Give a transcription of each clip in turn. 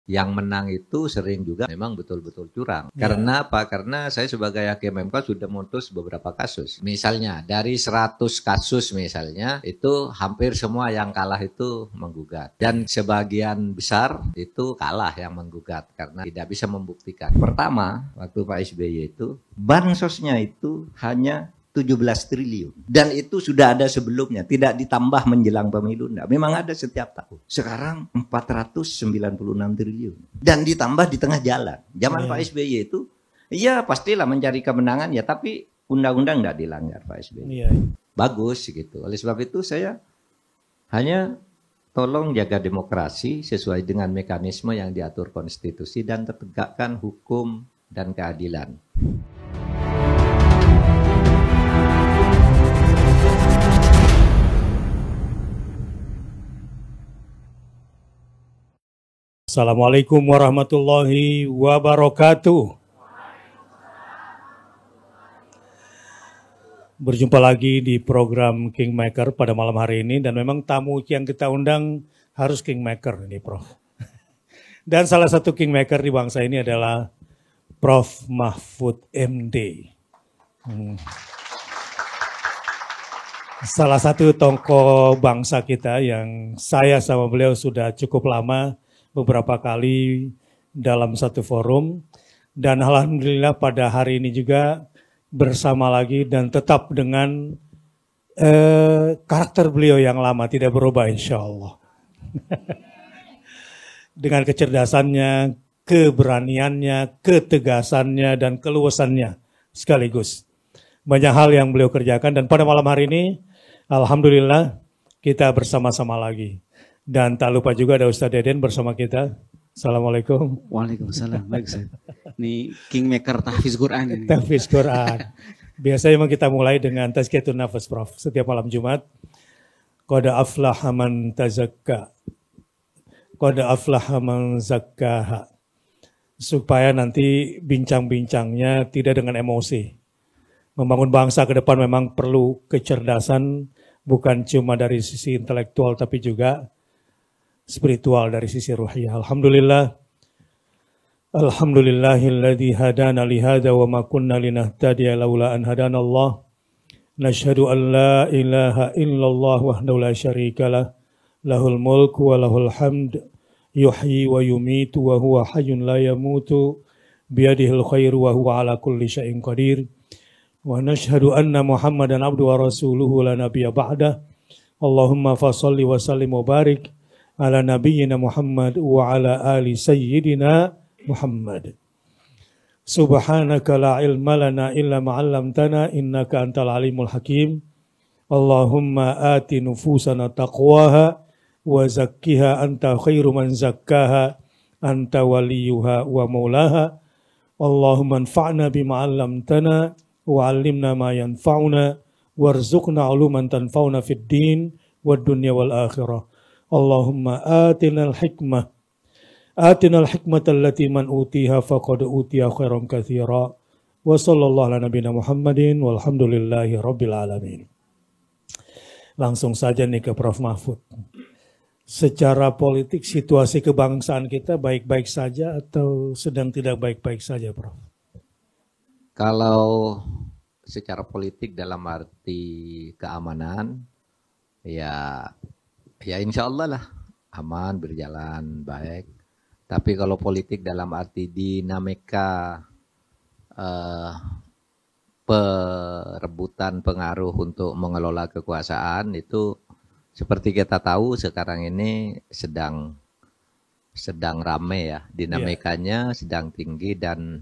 Yang menang itu sering juga memang betul-betul curang. Karena apa? Karena saya sebagai hakim MK sudah memutus beberapa kasus. Misalnya dari 100 kasus misalnya, itu hampir semua yang kalah itu menggugat. Dan sebagian besar itu kalah yang menggugat karena tidak bisa membuktikan. Pertama, waktu Pak SBY itu, bansosnya itu hanya 17 triliun. Dan itu sudah ada sebelumnya, tidak ditambah menjelang pemilu. Enggak. Memang ada setiap tahun. Sekarang 496 triliun. Dan ditambah di tengah jalan. Zaman Pak SBY itu, ya pastilah mencari kemenangan ya, tapi undang-undang enggak dilanggar Pak SBY. Bagus gitu. Oleh sebab itu saya hanya tolong jaga demokrasi sesuai dengan mekanisme yang diatur konstitusi dan tegakkan hukum dan keadilan. Assalamualaikum warahmatullahi wabarakatuh. Berjumpa lagi di program Kingmaker pada malam hari ini, dan memang tamu yang kita undang harus Kingmaker ini, Prof. Dan salah satu Kingmaker di bangsa ini adalah Prof. Mahfud MD. Salah satu tokoh bangsa kita yang saya sama beliau sudah cukup lama, beberapa kali dalam satu forum, dan alhamdulillah pada hari ini juga bersama lagi dan tetap dengan karakter beliau yang lama, tidak berubah insya Allah. Dengan kecerdasannya, keberaniannya, ketegasannya, dan keluasannya sekaligus. Banyak hal yang beliau kerjakan, dan pada malam hari ini alhamdulillah kita bersama-sama lagi. Dan tak lupa juga ada Ustadz Deden bersama kita. Assalamualaikum. Waalaikumsalam. Baik, Ustaz. Ini Kingmaker tahfiz Quran ini. Tahfiz Quran. Biasanya memang kita mulai dengan tazkiyatun nafas, Prof. Setiap malam Jumat. Qad aflaha man tazakka. Qad aflaha man zakkaha. Supaya nanti bincang-bincangnya tidak dengan emosi. Membangun bangsa ke depan memang perlu kecerdasan, bukan cuma dari sisi intelektual tapi juga spiritual dari sisi ruhiyah. Alhamdulillah. Alhamdulillahilladzi hadana lihada wa ma kunna linahtadiya laula an hadana Allah. Nashhadu an la ilaha illallah wahdahu la syarikalah. Lahul mulku wa lahul hamd. Yuhyi wa yumitu wa huwa hayyun la yamutu. Biyadihil khairu wa huwa ala kulli syai'in qadir. Wa nashhadu anna Muhammadan abduhu wa rasuluhu la nabiyya ba'dah. Allahumma fasalli wa sallim wa barik ala nabiyyina Muhammad wa ala ali sayyidina Muhammad. Subhanaka la ilma lana illa ma 'allamtana innaka antal alimul hakim. Allahumma ati nufusana taqwaha wa zakkiha anta khairu man zakkaha anta waliyuha wa maulaha. Allahumma anfa'na bima 'allamtana wa 'allimna ma yanfa'una warzuqna 'uluman tanfa'una fid din wad dunya wal akhirah. Allahumma atinal hikmah. Atinal hikmata allati man utiha faqad utiya khairan katsira. Wa sallallahu ala nabiyina Muhammadin walhamdulillahi rabbil alamin. Langsung saja nih ke Prof. Mahfud. Secara politik situasi kebangsaan kita baik-baik saja atau sedang tidak baik-baik saja, Prof? Kalau secara politik dalam arti keamanan, ya insya Allah lah aman, berjalan baik. Tapi kalau politik dalam arti dinamika perebutan pengaruh untuk mengelola kekuasaan itu seperti kita tahu sekarang ini sedang ramai ya, dinamikanya sedang tinggi, dan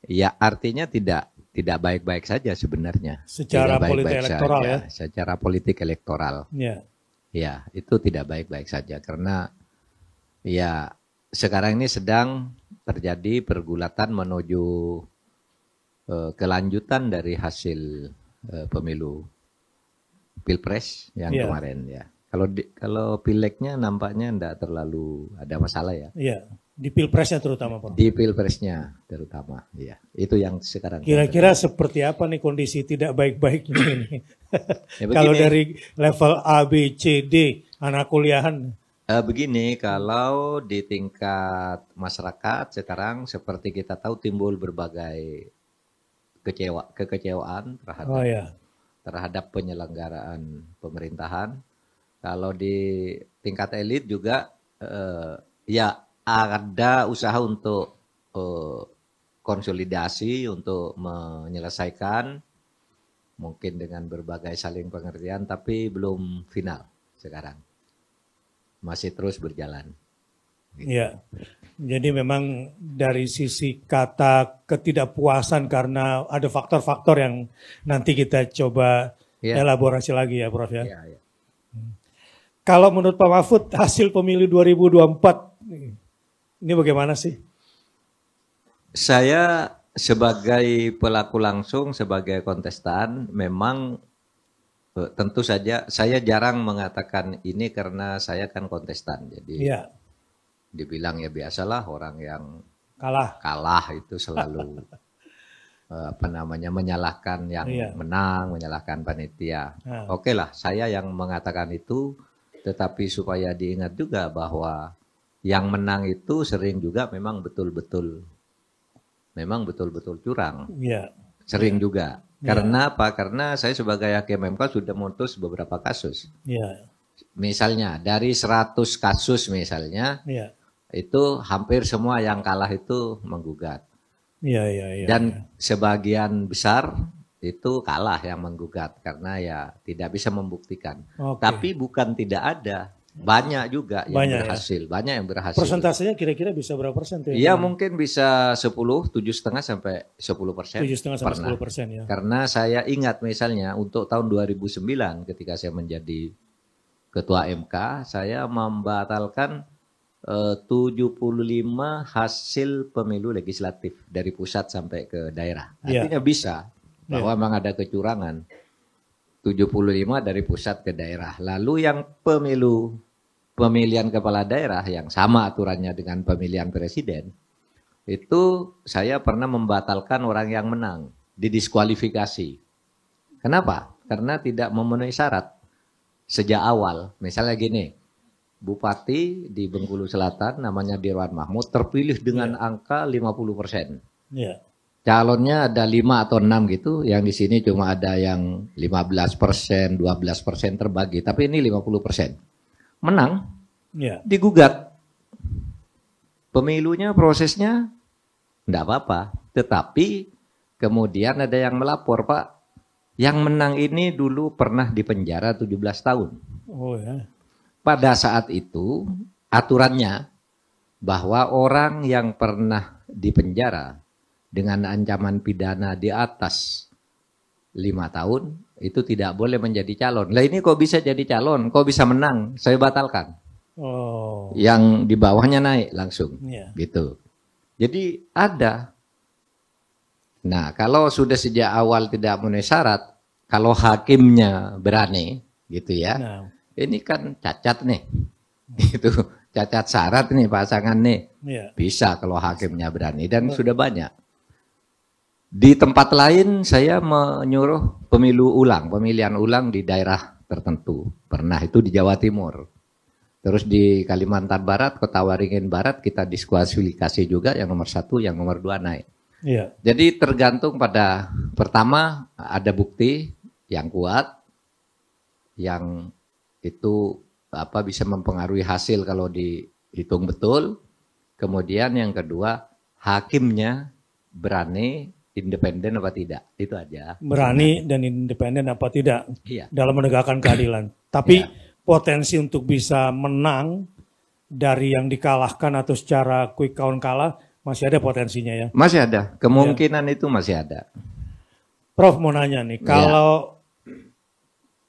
ya artinya tidak baik-baik saja sebenarnya. Secara politik elektoral saja, ya. Secara politik elektoral. Ya, itu tidak baik-baik saja karena ya sekarang ini sedang terjadi pergulatan menuju kelanjutan dari hasil pemilu Pilpres yang kemarin ya. Kalau Pilegnya nampaknya tidak terlalu ada masalah ya. Iya, di Pilpresnya terutama, Pak. Di Pilpresnya terutama, ya. Itu yang sekarang. Kira-kira seperti apa nih kondisi tidak baik-baiknya ini? Ya, kalau dari level A, B, C, D, anak kuliahan. Begini, kalau di tingkat masyarakat sekarang seperti kita tahu timbul berbagai kekecewaan Oh ya, terhadap penyelenggaraan pemerintahan. Kalau di tingkat elit juga ya ada usaha untuk konsolidasi untuk menyelesaikan mungkin dengan berbagai saling pengertian, tapi belum final sekarang. Masih terus berjalan. ya. Jadi memang dari sisi kata ketidakpuasan karena ada faktor-faktor yang nanti kita coba Ya. elaborasi lagi ya, Prof ya. Ya, ya. Kalau menurut Pak Mahfud hasil pemilu 2024 ini bagaimana sih? Saya sebagai pelaku langsung, sebagai kontestan, memang tentu saja saya jarang mengatakan ini karena saya kan kontestan. Jadi Iya, dibilang ya biasalah orang yang kalah. kalah itu selalu menyalahkan yang Iya. menang, menyalahkan panitia. Nah. Oke lah, saya yang mengatakan itu, tetapi supaya diingat juga bahwa yang menang itu sering juga memang betul-betul curang. Iya. Sering juga. Ya. Karena apa? Karena saya sebagai hakim MK sudah memutus beberapa kasus. Iya. Misalnya dari 100 kasus misalnya, Iya. itu hampir semua yang kalah itu menggugat. Iya. Dan sebagian besar itu kalah yang menggugat karena ya tidak bisa membuktikan. Oke. Tapi bukan tidak ada. Banyak juga yang berhasil. Ya? Banyak yang berhasil. Persentasenya kira-kira bisa berapa persen tuh? Iya mungkin bisa 7,5 sampai 10%. 7,5 sampai 10% ya. Karena saya ingat misalnya untuk tahun 2009 ketika saya menjadi ketua MK, saya membatalkan 75 hasil pemilu legislatif dari pusat sampai ke daerah. Artinya bisa bahwa memang ada kecurangan. 75 dari pusat ke daerah. Lalu yang pemilihan kepala daerah yang sama aturannya dengan pemilihan presiden, itu saya pernah membatalkan orang yang menang, didiskualifikasi. Kenapa? Karena tidak memenuhi syarat sejak awal. Misalnya gini, Bupati di Bengkulu Selatan namanya Dirwan Mahmud terpilih dengan angka 50%. Iya. Calonnya ada 5 atau 6 gitu, yang di sini cuma ada yang 15%, 12% terbagi, tapi ini 50%. Menang, digugat. Pemilunya, prosesnya, enggak apa-apa. Tetapi kemudian ada yang melapor, Pak, yang menang ini dulu pernah dipenjara 17 tahun. Oh ya. Pada saat itu, aturannya bahwa orang yang pernah dipenjara dengan ancaman pidana di atas 5 tahun, itu tidak boleh menjadi calon. Lah ini kok bisa jadi calon, kok bisa menang, saya batalkan. Oh. Yang di bawahnya naik langsung, gitu. Jadi ada. Nah kalau sudah sejak awal tidak memenuhi syarat, kalau hakimnya berani, gitu ya, ini kan cacat nih, gitu. Cacat syarat nih pasangan nih, bisa kalau hakimnya berani dan sudah banyak. Di tempat lain saya menyuruh pemilihan ulang di daerah tertentu. Pernah itu di Jawa Timur. Terus di Kalimantan Barat, Kota Waringin Barat kita diskualifikasi juga yang nomor 1, yang nomor 2 naik. Iya. Jadi tergantung pada pertama ada bukti yang kuat, yang itu bisa mempengaruhi hasil kalau dihitung betul. Kemudian yang kedua hakimnya berani, independen apa tidak, itu aja. Berani dan independen apa tidak dalam menegakkan keadilan. Tapi potensi untuk bisa menang dari yang dikalahkan atau secara quick count kalah masih ada potensinya ya? Masih ada, kemungkinan itu masih ada. Prof mau nanya nih, kalau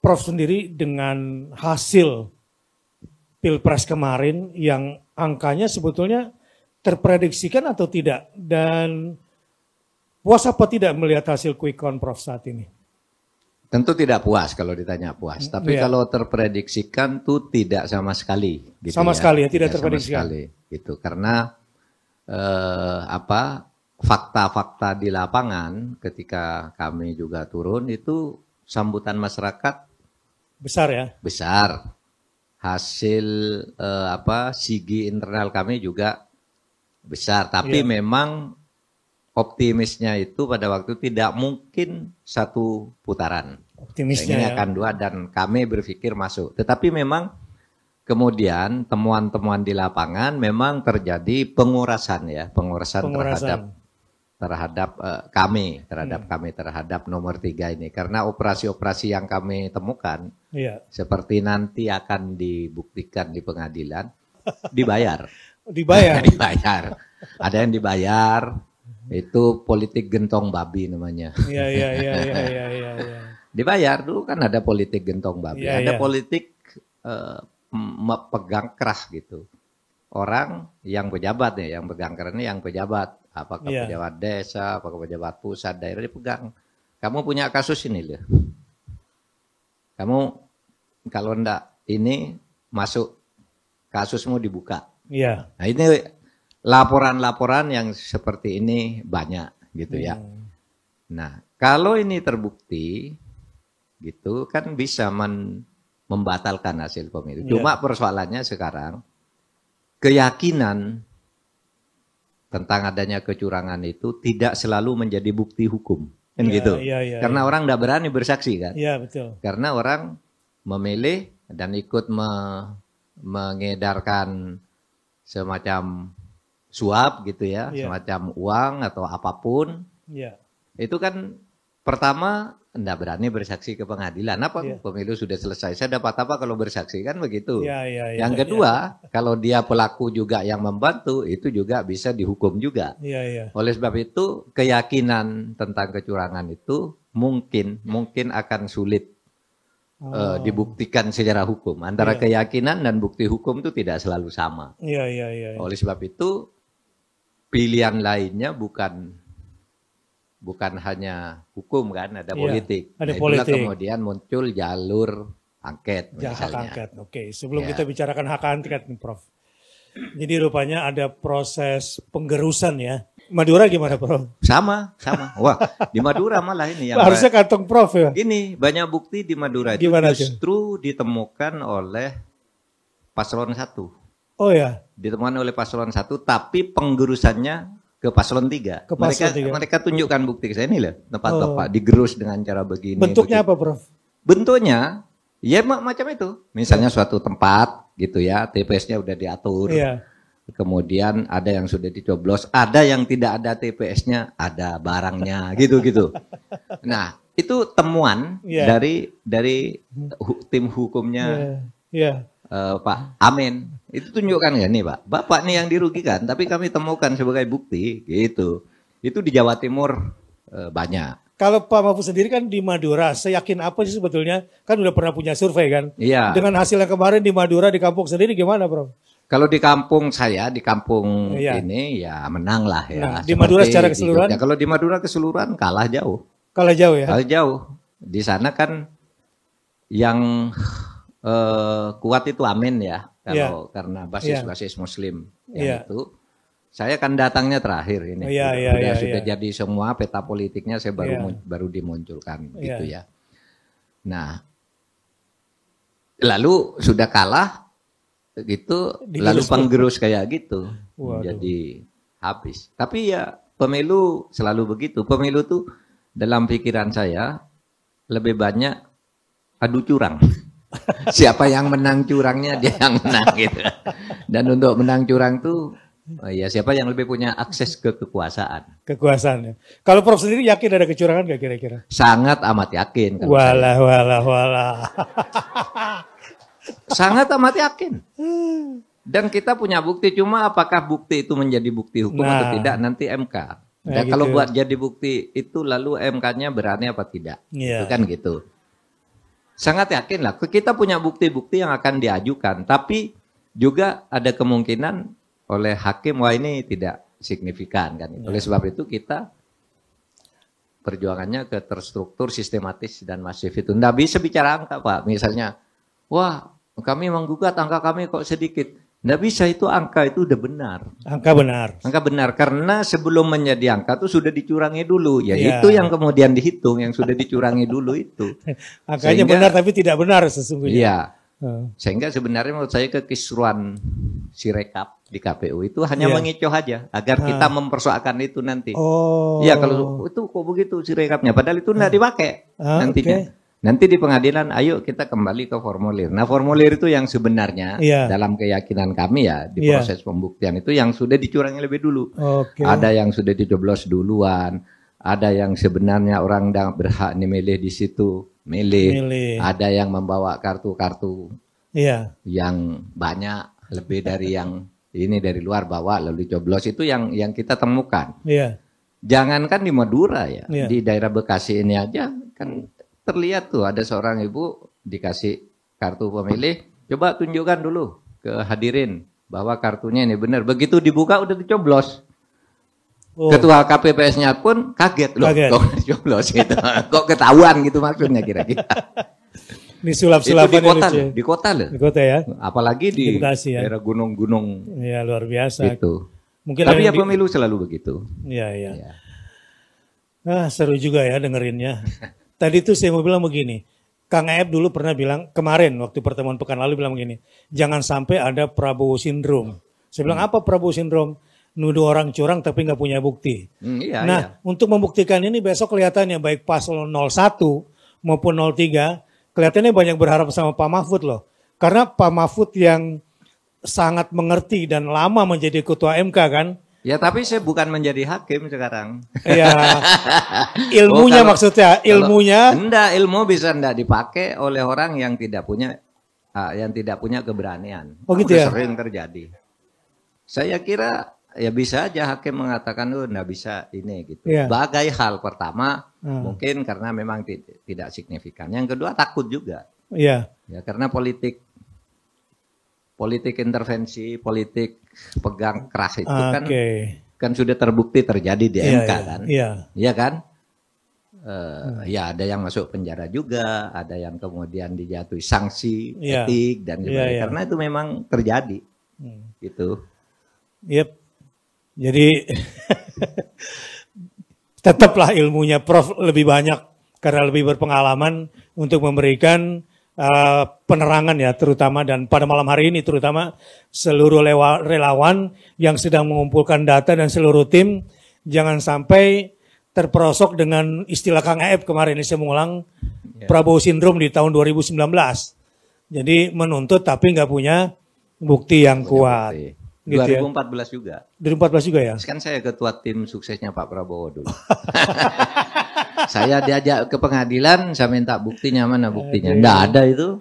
Prof sendiri dengan hasil Pilpres kemarin yang angkanya sebetulnya terprediksikan atau tidak? Dan puas apa tidak melihat hasil quick count Prof saat ini? Tentu tidak puas kalau ditanya puas. Tapi kalau terprediksikan tuh tidak sama sekali. Gitu sama sekali ya, tidak terprediksikan. Sama sekali, gitu. Karena fakta-fakta di lapangan ketika kami juga turun itu sambutan masyarakat besar ya? Besar. hasil sigi internal kami juga besar. Tapi Iya. memang optimisnya itu pada waktu tidak mungkin satu putaran. Optimisnya Ini ya. akan 2 dan kami berpikir masuk. Tetapi memang kemudian temuan-temuan di lapangan memang terjadi pengurasan terhadap kami terhadap nomor 3 ini, karena operasi-operasi yang kami temukan Iya. seperti nanti akan dibuktikan di pengadilan dibayar. Dibayar. Dibayar. Ada yang dibayar, itu politik gentong babi namanya. Iya, iya, iya, iya, iya, iya, iya. Dibayar dulu kan ada politik gentong babi, Iya, ada iya. politik pegang keras gitu. Orang yang pejabat nih, yang pegang keras ini yang pejabat, apakah Iya. pejabat desa, apakah pejabat pusat, daerah dipegang. Kamu punya kasus ini loh. Kamu kalau ndak ini masuk, kasusmu dibuka. Iya. Nah ini laporan-laporan yang seperti ini banyak gitu ya. Nah kalau ini terbukti gitu kan bisa membatalkan hasil pemilu. Iya. Cuma persoalannya sekarang keyakinan tentang adanya kecurangan itu tidak selalu menjadi bukti hukum kan Iya, gitu. iya, iya, Karena iya. orang tidak berani bersaksi kan. Iya, betul. Karena orang memilih dan ikut mengedarkan semacam suap gitu ya, Iya. semacam uang atau apapun. Iya. Itu kan pertama enggak berani bersaksi ke pengadilan. Apa Iya. pemilu sudah selesai, saya dapat apa kalau bersaksi kan begitu. Iya, iya, iya. Yang kedua, kalau dia pelaku juga yang membantu, itu juga bisa dihukum juga. Iya, iya. Oleh sebab itu, keyakinan tentang kecurangan itu mungkin akan sulit dibuktikan secara hukum. Antara Iya. keyakinan dan bukti hukum itu tidak selalu sama. Iya, iya, iya. Oleh sebab itu, pilihan lainnya bukan hanya hukum kan, ada Iya, politik. ada Nah, itulah politik. kemudian muncul jalur angket Ya, hak misalnya. angket. Oke, sebelum Ya. kita bicarakan hak angket nih, Prof. Jadi rupanya ada proses penggerusan ya. Madura gimana, Prof? Sama. Wah, di Madura malah ini yang Harusnya kantong Prof ya. gini, banyak bukti di Madura itu Gimana tuh? justru ditemukan oleh paslon 1. Oh ya, Ditemukan oleh paslon 1 tapi penggerusannya ke paslon 3. Ke paslon 3. Mereka tunjukkan bukti ke saya ini loh, tempat-tempat digerus dengan cara begini. bentuknya begitu. apa, Prof? Bentuknya ya macam itu. Misalnya suatu tempat gitu ya, TPS-nya udah diatur. Iya. Kemudian ada yang sudah dicoblos, ada yang tidak ada TPS-nya, ada barangnya, gitu-gitu. Nah, itu temuan Iya. dari tim hukumnya Iya. Pak Amin. Itu tunjukkan ya nih Pak, Bapak nih yang dirugikan, tapi kami temukan sebagai bukti, gitu. Itu di Jawa Timur banyak. Kalau Pak Mahfud sendiri kan di Madura, saya yakin apa sih sebetulnya? Kan udah pernah punya survei kan? Iya. Dengan hasil yang kemarin di Madura, di kampung sendiri gimana, Prof? Kalau di kampung saya, di kampung Iya. ini ya menang lah ya. Nah, di Madura Seperti secara di keseluruhan? Jogja. Kalau di Madura keseluruhan kalah jauh. Kalah jauh ya? Kalah jauh. Di sana kan yang kuat itu Amin ya. Kalau karena basis-basis Muslim yang itu. Saya kan datangnya terakhir ini. Sudah jadi semua peta politiknya saya baru dimunculkan gitu ya. Nah, lalu sudah kalah gitu, lalu penggerus kayak gitu. Jadi habis. Tapi ya pemilu selalu begitu. Pemilu tuh dalam pikiran saya lebih banyak adu curang. Siapa yang menang curangnya dia yang menang gitu. Dan untuk menang curang tuh ya siapa yang lebih punya akses ke kekuasaan. Kekuasaan ya. Kalau Prof sendiri yakin ada kecurangan gak kira-kira? Sangat amat yakin. Walah. Sangat amat yakin. Dan kita punya bukti, cuma apakah bukti itu menjadi bukti hukum atau tidak nanti MK. Dan kalau buat jadi bukti itu lalu MK-nya berani apa tidak. Itu kan gitu. Sangat yakin lah. Kita punya bukti-bukti yang akan diajukan. Tapi juga ada kemungkinan oleh hakim, wah ini tidak signifikan kan. Oleh sebab itu kita perjuangannya ke terstruktur, sistematis dan masif itu. Nggak bisa bicara angka Pak. Misalnya, wah kami menggugat angka kami kok sedikit. Nggak bisa, itu angka itu udah benar. Angka benar. Angka benar karena sebelum menjadi angka itu sudah dicurangi dulu. Ya itu yang kemudian dihitung, yang sudah dicurangi dulu itu. Angkanya benar tapi tidak benar sesungguhnya. Iya. Sehingga sebenarnya menurut saya kekisruan Sirekap di KPU itu hanya mengecoh aja agar kita mempersoalkan itu nanti. Ya kalau itu kok begitu Sirekapnya, padahal itu tidak dipakai nantinya. Nanti di pengadilan, ayo kita kembali ke formulir. Nah formulir itu yang sebenarnya dalam keyakinan kami ya di proses pembuktian itu yang sudah dicurangi lebih dulu. Ada yang sudah dicoblos duluan, ada yang sebenarnya orang berhak memilih di situ. Milih. Ada yang membawa kartu-kartu yang banyak lebih dari yang ini dari luar bawa lalu dicoblos, itu yang kita temukan. Jangankan di Madura ya, di daerah Bekasi ini aja kan terlihat tuh ada seorang ibu dikasih kartu pemilih, coba tunjukkan dulu ke hadirin bahwa kartunya ini benar. Begitu dibuka udah dicoblos. Ketua KPPS-nya pun kaget loh, kok dicoblos gitu. Kok ketahuan gitu maksudnya kira-kira. Ini sulap-sulapan di kota loh. Di kota ya. Apalagi di Bekasi, daerah gunung-gunung. Ya luar biasa. Gitu. Tapi ya pemilu selalu begitu. Iya. Seru juga ya dengerinnya. Tadi tuh saya mau bilang begini. Kang Aep dulu pernah bilang kemarin waktu pertemuan pekan lalu bilang begini. Jangan sampai ada Prabowo Syndrome. Saya bilang apa Prabowo Syndrome? Nuduh orang curang tapi nggak punya bukti. Untuk membuktikan ini besok kelihatannya baik paslon 01 maupun 03 kelihatannya banyak berharap sama Pak Mahfud loh. Karena Pak Mahfud yang sangat mengerti dan lama menjadi ketua MK kan. Ya tapi saya bukan menjadi hakim sekarang. Iya. Ilmunya maksudnya, ilmunya. Ilmu bisa enggak dipakai oleh orang yang tidak punya keberanian. Gitu ya. Sering terjadi. Saya kira ya bisa aja hakim mengatakan enggak bisa ini gitu. Bagai hal pertama mungkin karena memang tidak signifikan. Yang kedua takut juga. Ya karena politik intervensi, politik pegang keras itu kan sudah terbukti terjadi di MK kan. Iya kan? Ya ada yang masuk penjara juga, ada yang kemudian dijatuhi sanksi etik dan sebagainya. Karena itu memang terjadi. Gitu. Jadi tetaplah ilmunya Prof lebih banyak karena lebih berpengalaman untuk memberikan penerangan ya terutama, dan pada malam hari ini terutama seluruh relawan yang sedang mengumpulkan data dan seluruh tim jangan sampai terperosok dengan istilah Kang Aep kemarin ini saya mengulang Prabowo Syndrome di tahun 2019. Jadi menuntut tapi nggak punya bukti yang kuat. Bukti. Gitu 2014 juga. 2014 juga ya? Kan saya ketua tim suksesnya Pak Prabowo dulu. Saya diajak ke pengadilan, saya minta buktinya mana buktinya. Nggak ada itu.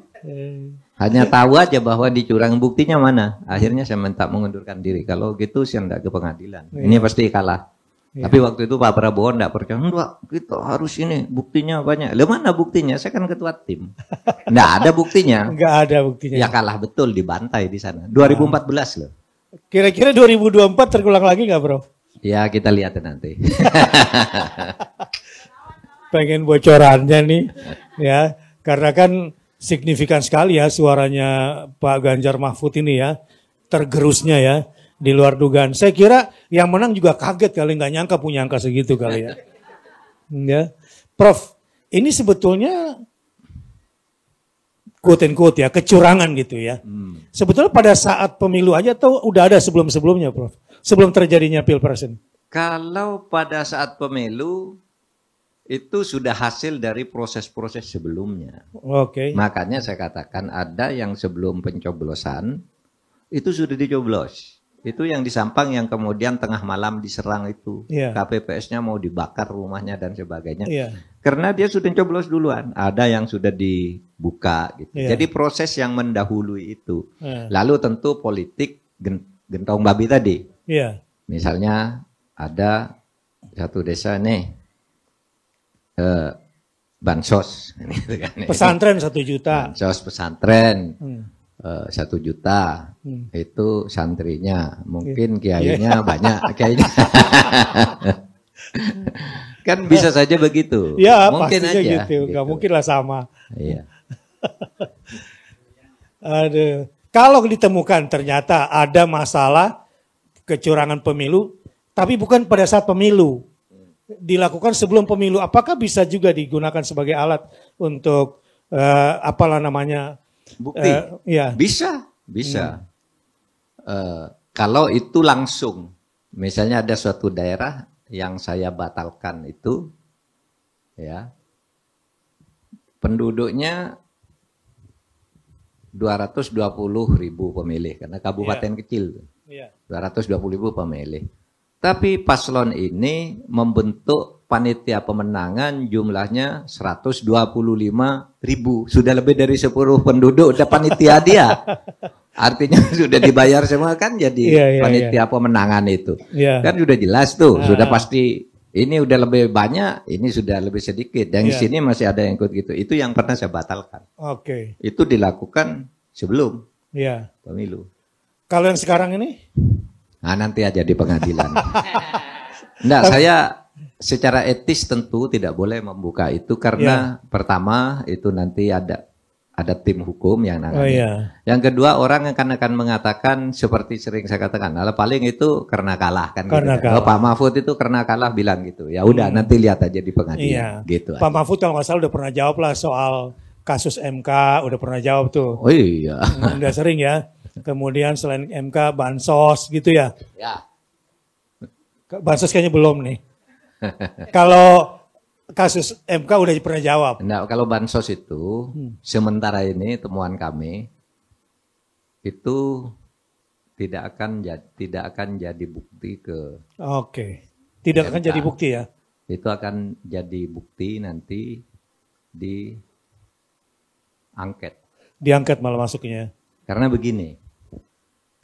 Hanya tahu aja bahwa dicurang, buktinya mana. Akhirnya saya minta mengundurkan diri. Kalau gitu saya enggak ke pengadilan. Ini pasti kalah. Tapi waktu itu Pak Prabowo enggak percaya. Enggak, kita harus ini, buktinya banyak. Lah mana buktinya? Saya kan ketua tim. Enggak ada buktinya. Enggak ada buktinya. Ya kalah betul, dibantai di sana. 2014 loh. Kira-kira 2024 terulang lagi nggak, Bro? Ya kita lihat nanti. Pengen bocorannya nih, ya, karena kan signifikan sekali ya suaranya Pak Ganjar Mahfud ini ya, tergerusnya ya, di luar dugaan. Saya kira yang menang juga kaget kali, nggak nyangka punya angka segitu kali ya. Ya, Prof, ini sebetulnya quote-unquote ya, kecurangan gitu ya. Sebetulnya pada saat pemilu aja atau udah ada sebelum-sebelumnya, Prof? Sebelum terjadinya Pilpres ini? Kalau pada saat pemilu, itu sudah hasil dari proses-proses sebelumnya. Makanya saya katakan ada yang sebelum pencoblosan, itu sudah dicoblos. Itu yang di Sampang yang kemudian tengah malam diserang itu. KPPS-nya mau dibakar rumahnya dan sebagainya. Karena dia sudah coblos duluan. Ada yang sudah dibuka gitu. Jadi proses yang mendahului itu. Lalu tentu politik gentong babi tadi. Misalnya ada satu desa nih, bansos. Pesantren 1 juta. Bansos pesantren. 1 juta itu santrinya, mungkin kiainya banyak, kiainya kan bisa saja begitu. Ya, mungkin aja gitu. Gak mungkin lah sama. Iya. Aduh. Kalau ditemukan ternyata ada masalah kecurangan pemilu, tapi bukan pada saat pemilu, dilakukan sebelum pemilu, apakah bisa juga digunakan sebagai alat untuk Bukti. Ya. Bisa. Kalau itu langsung, misalnya ada suatu daerah yang saya batalkan itu, ya, penduduknya 220.000 pemilih, karena kabupaten kecil, 220.000 pemilih. Tapi paslon ini membentuk panitia pemenangan jumlahnya 125.000. Sudah lebih dari 10 penduduk udah panitia dia. Artinya sudah dibayar semua kan jadi panitia pemenangan itu. Kan sudah jelas tuh, sudah pasti ini udah lebih banyak, ini sudah lebih sedikit. Dan di sini masih ada yang ikut gitu. Itu yang pernah saya batalkan. Itu dilakukan sebelum pemilu. Kalau yang sekarang ini? Nah, nanti aja di pengadilan. Enggak, saya secara etis tentu tidak boleh membuka itu karena pertama itu nanti ada tim hukum yang nangani. Yang kedua orang akan mengatakan seperti sering saya katakan, paling itu karena kalah kan karena gitu. Kalah. Pak Mahfud itu karena kalah bilang gitu. Ya udah nanti lihat aja di pengadilan gitu. Pak Mahfud kalau nggak salah udah pernah jawab lah soal kasus MK, udah pernah jawab tuh. Oh iya. Udah sering ya. Kemudian selain MK, bansos gitu ya. Ya. Bansos kayaknya belum nih. Kalau kasus MK udah pernah jawab. Nah, kalau bansos itu sementara ini temuan kami itu tidak akan jadi bukti ke. Tidak MK. akan jadi bukti ya. Itu akan jadi bukti nanti di angket. Diangket malah masuknya. Karena begini.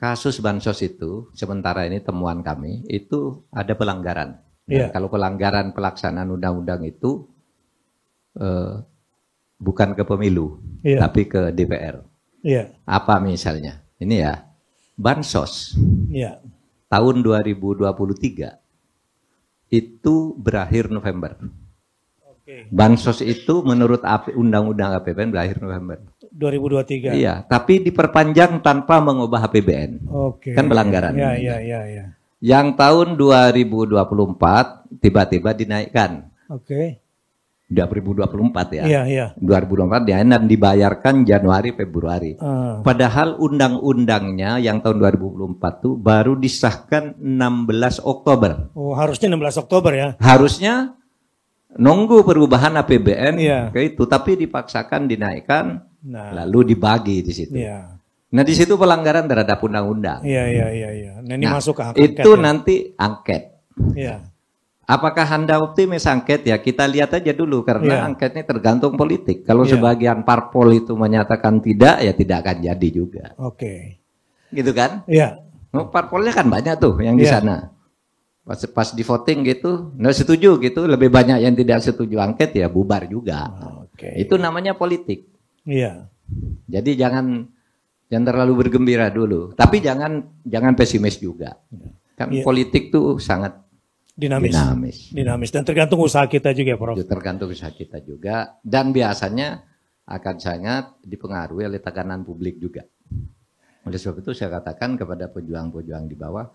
Kasus bansos itu sementara ini temuan kami itu ada pelanggaran. Dan kalau pelanggaran pelaksanaan undang-undang itu bukan ke pemilu, tapi ke DPR. Apa misalnya? Ini ya, bansos tahun 2023 itu berakhir November. Bansos itu menurut undang-undang APBN berakhir November. 2023. Iya, tapi diperpanjang tanpa mengubah APBN. Kan pelanggaran. Iya. Yang tahun 2024 tiba-tiba dinaikkan. 2024 ya. Iya. 2024 dinaikkan dan dibayarkan Januari Februari. Padahal undang-undangnya yang tahun 2024 itu baru disahkan 16 Oktober. Oh, harusnya 16 Oktober ya. Harusnya nunggu perubahan APBN ke itu, tapi dipaksakan dinaikkan, lalu dibagi di situ. Nah di situ pelanggaran terhadap undang-undang. Iya. Nah, ini masuk ke angket. Itu nanti angket. Iya. Apakah Anda optimis angket ya? Kita lihat aja dulu karena angket ini tergantung politik. Kalau sebagian parpol itu menyatakan tidak, ya tidak akan jadi juga. Gitu kan? Iya. Parpolnya kan banyak tuh yang di sana. Pas di voting gitu, nggak setuju gitu, lebih banyak yang tidak setuju angket ya bubar juga. Itu namanya politik. Iya. Jadi jangan terlalu bergembira dulu, tapi jangan pesimis juga. Kan politik tuh sangat dinamis dan tergantung usaha kita juga, Prof. Tergantung usaha kita juga dan biasanya akan sangat dipengaruhi oleh tekanan publik juga. Oleh sebab itu saya katakan kepada pejuang-pejuang di bawah,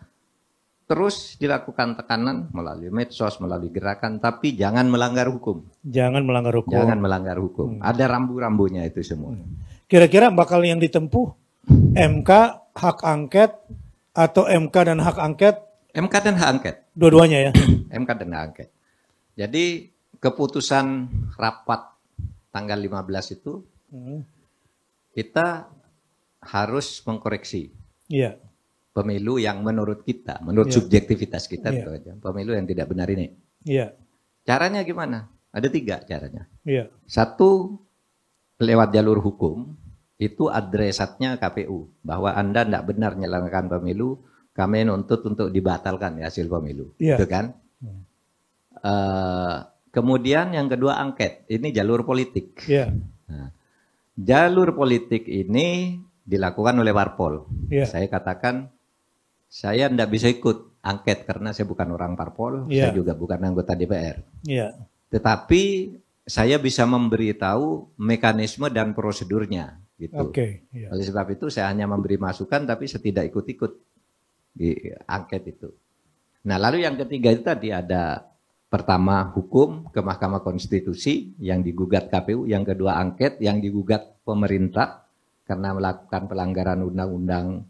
terus dilakukan tekanan melalui medsos, melalui gerakan, tapi jangan melanggar hukum. Jangan melanggar hukum. Ada rambu-rambunya itu semua. Kira-kira bakal yang ditempuh MK, hak angket, atau MK dan hak angket? MK dan hak angket. Dua-duanya ya? MK dan hak angket. Jadi keputusan rapat tanggal 15 itu, kita harus mengkoreksi. Iya. Pemilu yang menurut kita, menurut subjektivitas kita, pemilu yang tidak benar ini. Caranya gimana? Ada 3 caranya. Satu, lewat jalur hukum, itu adresatnya KPU. Bahwa Anda tidak benar menyelenggarakan pemilu, kami nuntut untuk dibatalkan hasil pemilu. Itu kan? Kemudian yang kedua angket. Ini jalur politik. Nah, jalur politik ini dilakukan oleh parpol. Saya katakan, saya tidak bisa ikut angket karena saya bukan orang parpol, saya juga bukan anggota DPR. Tetapi saya bisa memberitahu mekanisme dan prosedurnya. Gitu. Oleh sebab itu saya hanya memberi masukan, tapi saya tidak ikut-ikut di angket itu. Nah lalu yang ketiga itu tadi ada pertama hukum ke Mahkamah Konstitusi yang digugat KPU, yang kedua angket yang digugat pemerintah karena melakukan pelanggaran undang-undang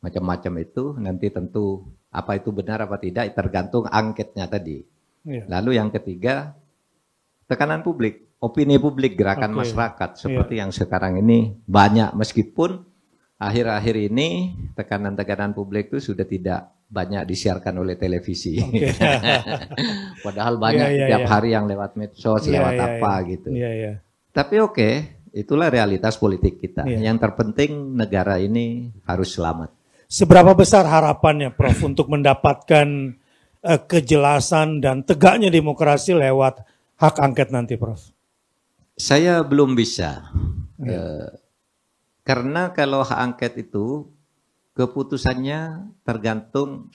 macam-macam itu, nanti tentu apa itu benar apa tidak tergantung angketnya tadi. Iya. Lalu yang ketiga, tekanan publik, opini publik, gerakan Oke. masyarakat seperti yang sekarang ini banyak, meskipun akhir-akhir ini tekanan-tekanan publik itu sudah tidak banyak disiarkan oleh televisi. Oke. Padahal banyak Iya, tiap iya. hari yang lewat medsos, Iya, lewat iya, apa iya. gitu. Iya, iya. Tapi oke, itulah realitas politik kita. Iya. Yang terpenting negara ini harus selamat. Seberapa besar harapannya Prof untuk mendapatkan kejelasan dan tegaknya demokrasi lewat hak angket nanti, Prof? Saya belum bisa. Iya. Karena kalau hak angket itu keputusannya tergantung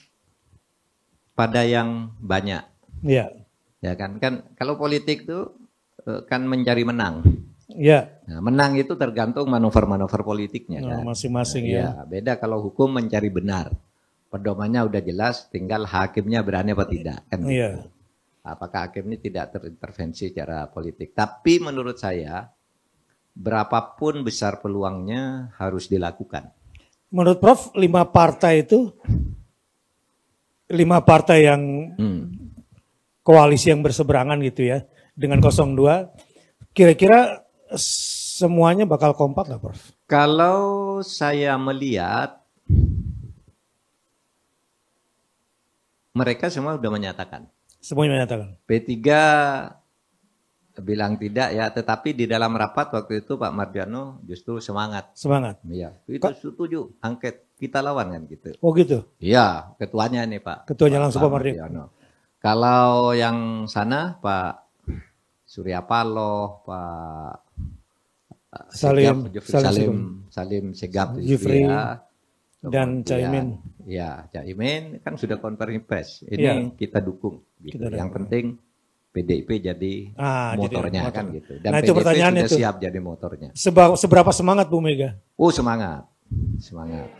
pada yang banyak. Iya. Ya kan kalau politik itu kan mencari menang. Iya. Nah, menang itu tergantung manuver-manuver politiknya Nah, kan. masing-masing Ya, ya. beda kalau hukum mencari benar. Pedomannya udah jelas, tinggal hakimnya berani apa tidak kan. gitu. Iya. Apakah hakim ini tidak terintervensi secara politik. Tapi menurut saya berapapun besar peluangnya harus dilakukan. Menurut Prof, 5 partai itu 5 partai yang koalisi yang berseberangan gitu ya dengan 02, kira-kira semuanya bakal kompak nggak, Prof? Kalau saya melihat mereka semua sudah menyatakan. Semuanya menyatakan. P3 bilang tidak ya, tetapi di dalam rapat waktu itu Pak Mardiano justru semangat. Semangat. Iya, itu setuju angket, kita lawan kan gitu. Oh gitu. Iya, ketuanya nih Pak. Ketuanya langsung Pak Mardiano. Kalau yang sana Pak Surya Paloh, Pak Salim Segaf, Jufri, ya. dan Caimin. Ya, Caimin kan sudah konferensi pers. Ini Ya. kita dukung. Gitu. Kita Yang dukung. penting PDIP jadi motornya jadi motor. kan gitu. Dan Nah, itu PDIP pertanyaannya sudah tuh. siap jadi motornya. Seberapa semangat Bu Mega? Oh semangat, semangat.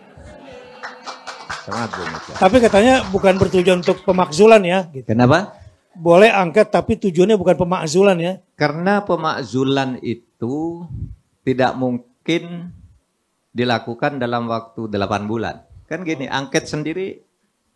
Semangat Bu Mega. Tapi katanya bukan bertujuan untuk pemakzulan ya. Gitu. Kenapa? Boleh angket tapi tujuannya bukan pemakzulan ya. Karena pemakzulan itu tidak mungkin dilakukan dalam waktu 8 bulan. Kan gini, angket sendiri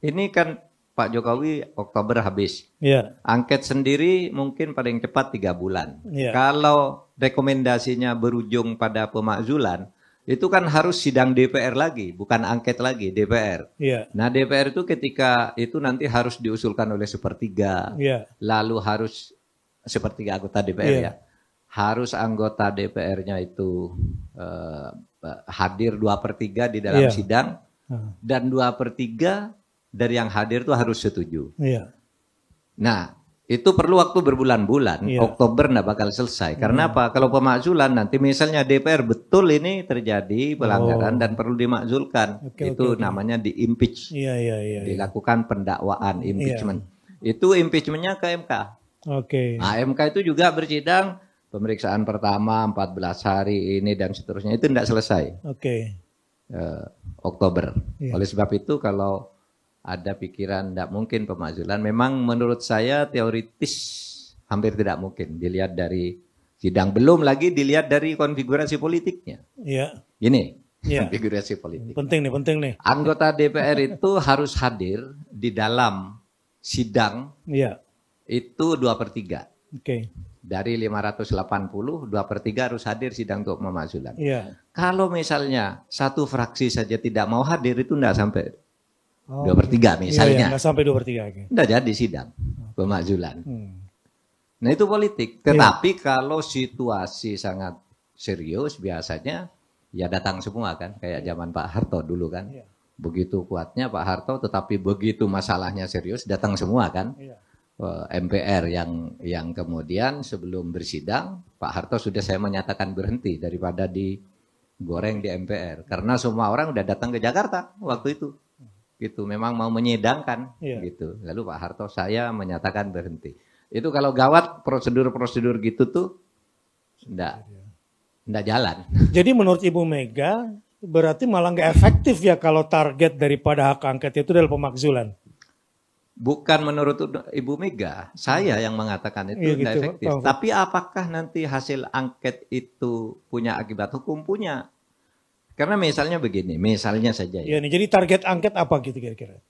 ini kan Pak Jokowi Oktober habis. Iya. Angket sendiri mungkin paling cepat 3 bulan. Iya. Kalau rekomendasinya berujung pada pemakzulan, itu kan harus sidang DPR lagi, bukan angket lagi, DPR. Iya. Nah DPR itu ketika itu nanti harus diusulkan oleh sepertiga, Iya. lalu harus sepertiga anggota DPR Iya. ya. Harus anggota DPR-nya itu hadir 2/3 di dalam Iya. sidang, dan 2/3 dari yang hadir itu harus setuju. Iya. Nah, itu perlu waktu berbulan-bulan. Iya. Oktober nggak bakal selesai. Karena apa? Kalau pemakzulan nanti misalnya DPR betul ini terjadi pelanggaran dan perlu dimakzulkan. Oke, itu oke. namanya di-impeach. Iya. Dilakukan pendakwaan, impeachment. Itu impeachmentnya ke MK. Oke. Nah, MK itu juga bersidang pemeriksaan pertama 14 hari ini dan seterusnya. Itu tidak selesai. Oke. Oktober. Iya. Oleh sebab itu kalau ada pikiran tidak mungkin pemakzulan, memang menurut saya teoritis hampir tidak mungkin dilihat dari sidang. Belum lagi dilihat dari konfigurasi politiknya. Iya. Ini Iya. konfigurasi politik. Penting nih. Anggota DPR itu harus hadir di dalam sidang Iya. itu 2/3. Oke. Dari 580, 2/3 harus hadir sidang untuk pemakzulan. Iya. Kalau misalnya satu fraksi saja tidak mau hadir, itu tidak sampai Oh, 2/3 Iya, misalnya. nggak sampai 2/3. Oke. Tidak jadi sidang pemakzulan. Hmm. Nah itu politik. Tetapi kalau situasi sangat serius biasanya ya datang semua kan. Kayak zaman Pak Harto dulu kan. Iya. Begitu kuatnya Pak Harto, tetapi begitu masalahnya serius datang semua kan. Iya. MPR yang kemudian sebelum bersidang Pak Harto sudah saya menyatakan berhenti daripada digoreng di MPR. Karena semua orang udah datang ke Jakarta waktu itu. Gitu, memang mau menyidangkan gitu. Lalu Pak Harto saya menyatakan berhenti. Itu kalau gawat prosedur-prosedur gitu tuh enggak jalan. Jadi menurut Ibu Mega berarti malah nggak efektif ya kalau target daripada hak angket itu adalah pemakzulan. Bukan menurut Ibu Mega, saya yang mengatakan itu tidak gitu, efektif. Tapi apakah nanti hasil angket itu punya akibat hukum? Punya. Karena misalnya begini, misalnya saja Ya, ya. nih, jadi target angket apa gitu kira-kira?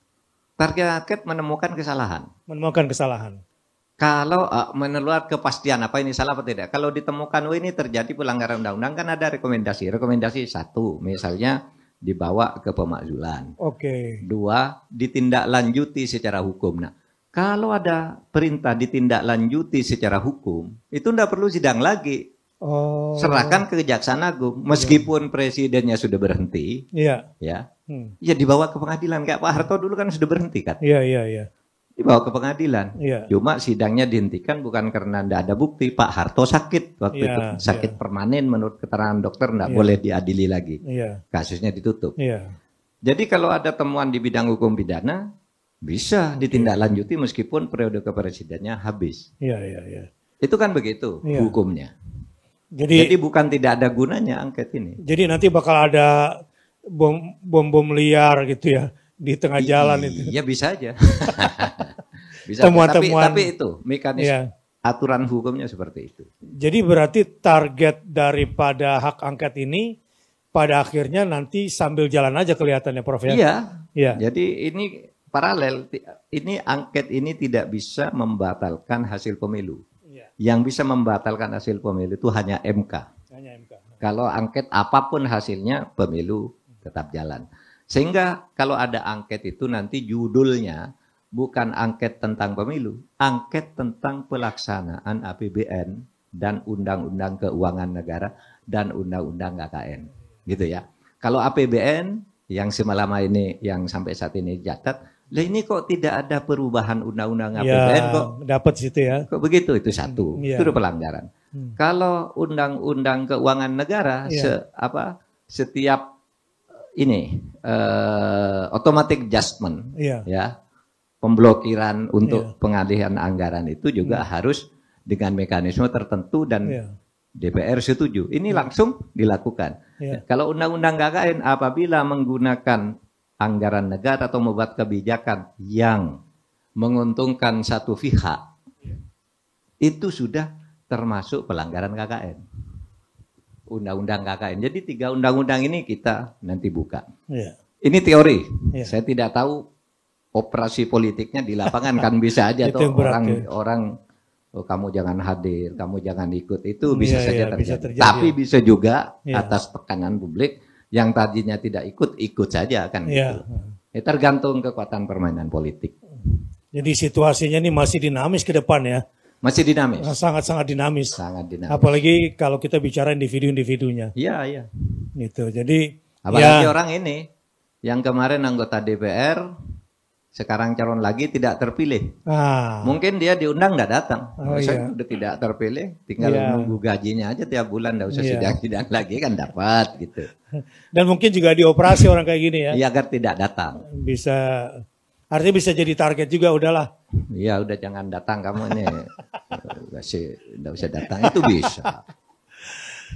Target angket menemukan kesalahan. Menemukan kesalahan. Kalau menurut kepastian apa ini salah apa tidak. Kalau ditemukan ini terjadi pelanggaran undang-undang kan ada rekomendasi. Rekomendasi 1 misalnya dibawa ke pemakzulan. Oke. 2 ditindaklanjuti secara hukum. Nah, kalau ada perintah ditindaklanjuti secara hukum itu tidak perlu sidang lagi. Oh. Serahkan ke Kejaksaan Agung. Meskipun presidennya sudah berhenti, Iya. ya, Hmm. ya dibawa ke pengadilan. Kayak Pak Harto dulu kan sudah berhenti kan. Iya, iya, iya. Dibawa ke pengadilan. Iya. Cuma sidangnya dihentikan bukan karena tidak ada bukti. Pak Harto sakit waktu Iya, itu. Sakit permanen menurut keterangan dokter. Tidak Iya. boleh diadili lagi. Iya. Kasusnya ditutup. Iya. Jadi kalau ada temuan di bidang hukum pidana, bisa ditindaklanjuti meskipun periode kepresidennya habis. Iya, iya, iya. Itu kan begitu Iya. hukumnya. Jadi Jadi bukan tidak ada gunanya angket ini. nanti bakal ada bom liar gitu ya di tengah jalan itu. Iya bisa aja. Bisa. Temuan-temuan. Tapi itu mekanisme Iya. aturan hukumnya seperti itu. Jadi berarti target daripada hak angket ini pada akhirnya nanti sambil jalan aja kelihatannya Prof ya. Iya. Iya. Jadi ini paralel. Ini angket ini tidak bisa membatalkan hasil pemilu. Iya. Yang bisa membatalkan hasil pemilu itu hanya MK. Hanya MK. Kalau angket apapun hasilnya pemilu tetap jalan. Sehingga kalau ada angket itu nanti judulnya bukan angket tentang pemilu, angket tentang pelaksanaan APBN dan Undang-Undang Keuangan Negara dan Undang-Undang KKN. Gitu ya. Kalau APBN yang semalam ini yang sampai saat ini dicatat, lah ini kok tidak ada perubahan Undang-Undang APBN Ya, kok dapat situ ya. kok begitu, itu satu. Iya. Itu udah pelanggaran. Kalau Undang-Undang Keuangan Negara Iya. setiap ini automatic adjustment Iya. ya, pemblokiran untuk pengalihan anggaran itu juga harus dengan mekanisme tertentu dan Iya. DPR setuju. Ini langsung dilakukan. Iya. Kalau Undang-Undang KKN apabila menggunakan anggaran negara atau membuat kebijakan yang menguntungkan satu pihak, itu sudah termasuk pelanggaran KKN. Undang-Undang KKN. Jadi 3 undang-undang ini kita nanti buka. Iya. Ini teori. Iya. Saya tidak tahu operasi politiknya di lapangan kan bisa aja Itu tuh yang berat, ya. orang oh, kamu jangan hadir, kamu jangan ikut. Itu bisa Iya, saja iya, terjadi. bisa terjadi, Tapi ya. bisa juga Iya. atas tekanan publik yang tadinya tidak ikut saja kan Iya. gitu. Tergantung kekuatan permainan politik. Jadi situasinya ini masih dinamis ke depan ya. Masih dinamis. Sangat-sangat dinamis. Sangat dinamis. Apalagi kalau kita bicara individu-individunya. Iya, iya. Gitu. Jadi Apalagi ya, orang ini yang kemarin anggota DPR sekarang calon lagi tidak terpilih. Mungkin dia diundang tidak datang. Oh, Saya iya. udah tidak terpilih, tinggal Iya. nunggu gajinya aja tiap bulan, tidak usah Iya. sidang-sidang lagi kan dapat gitu. dan mungkin juga dioperasi orang kayak gini ya. Iya agar tidak datang. Bisa artinya bisa jadi target juga udahlah. Iya udah jangan datang kamu ini, tidak usah datang itu bisa.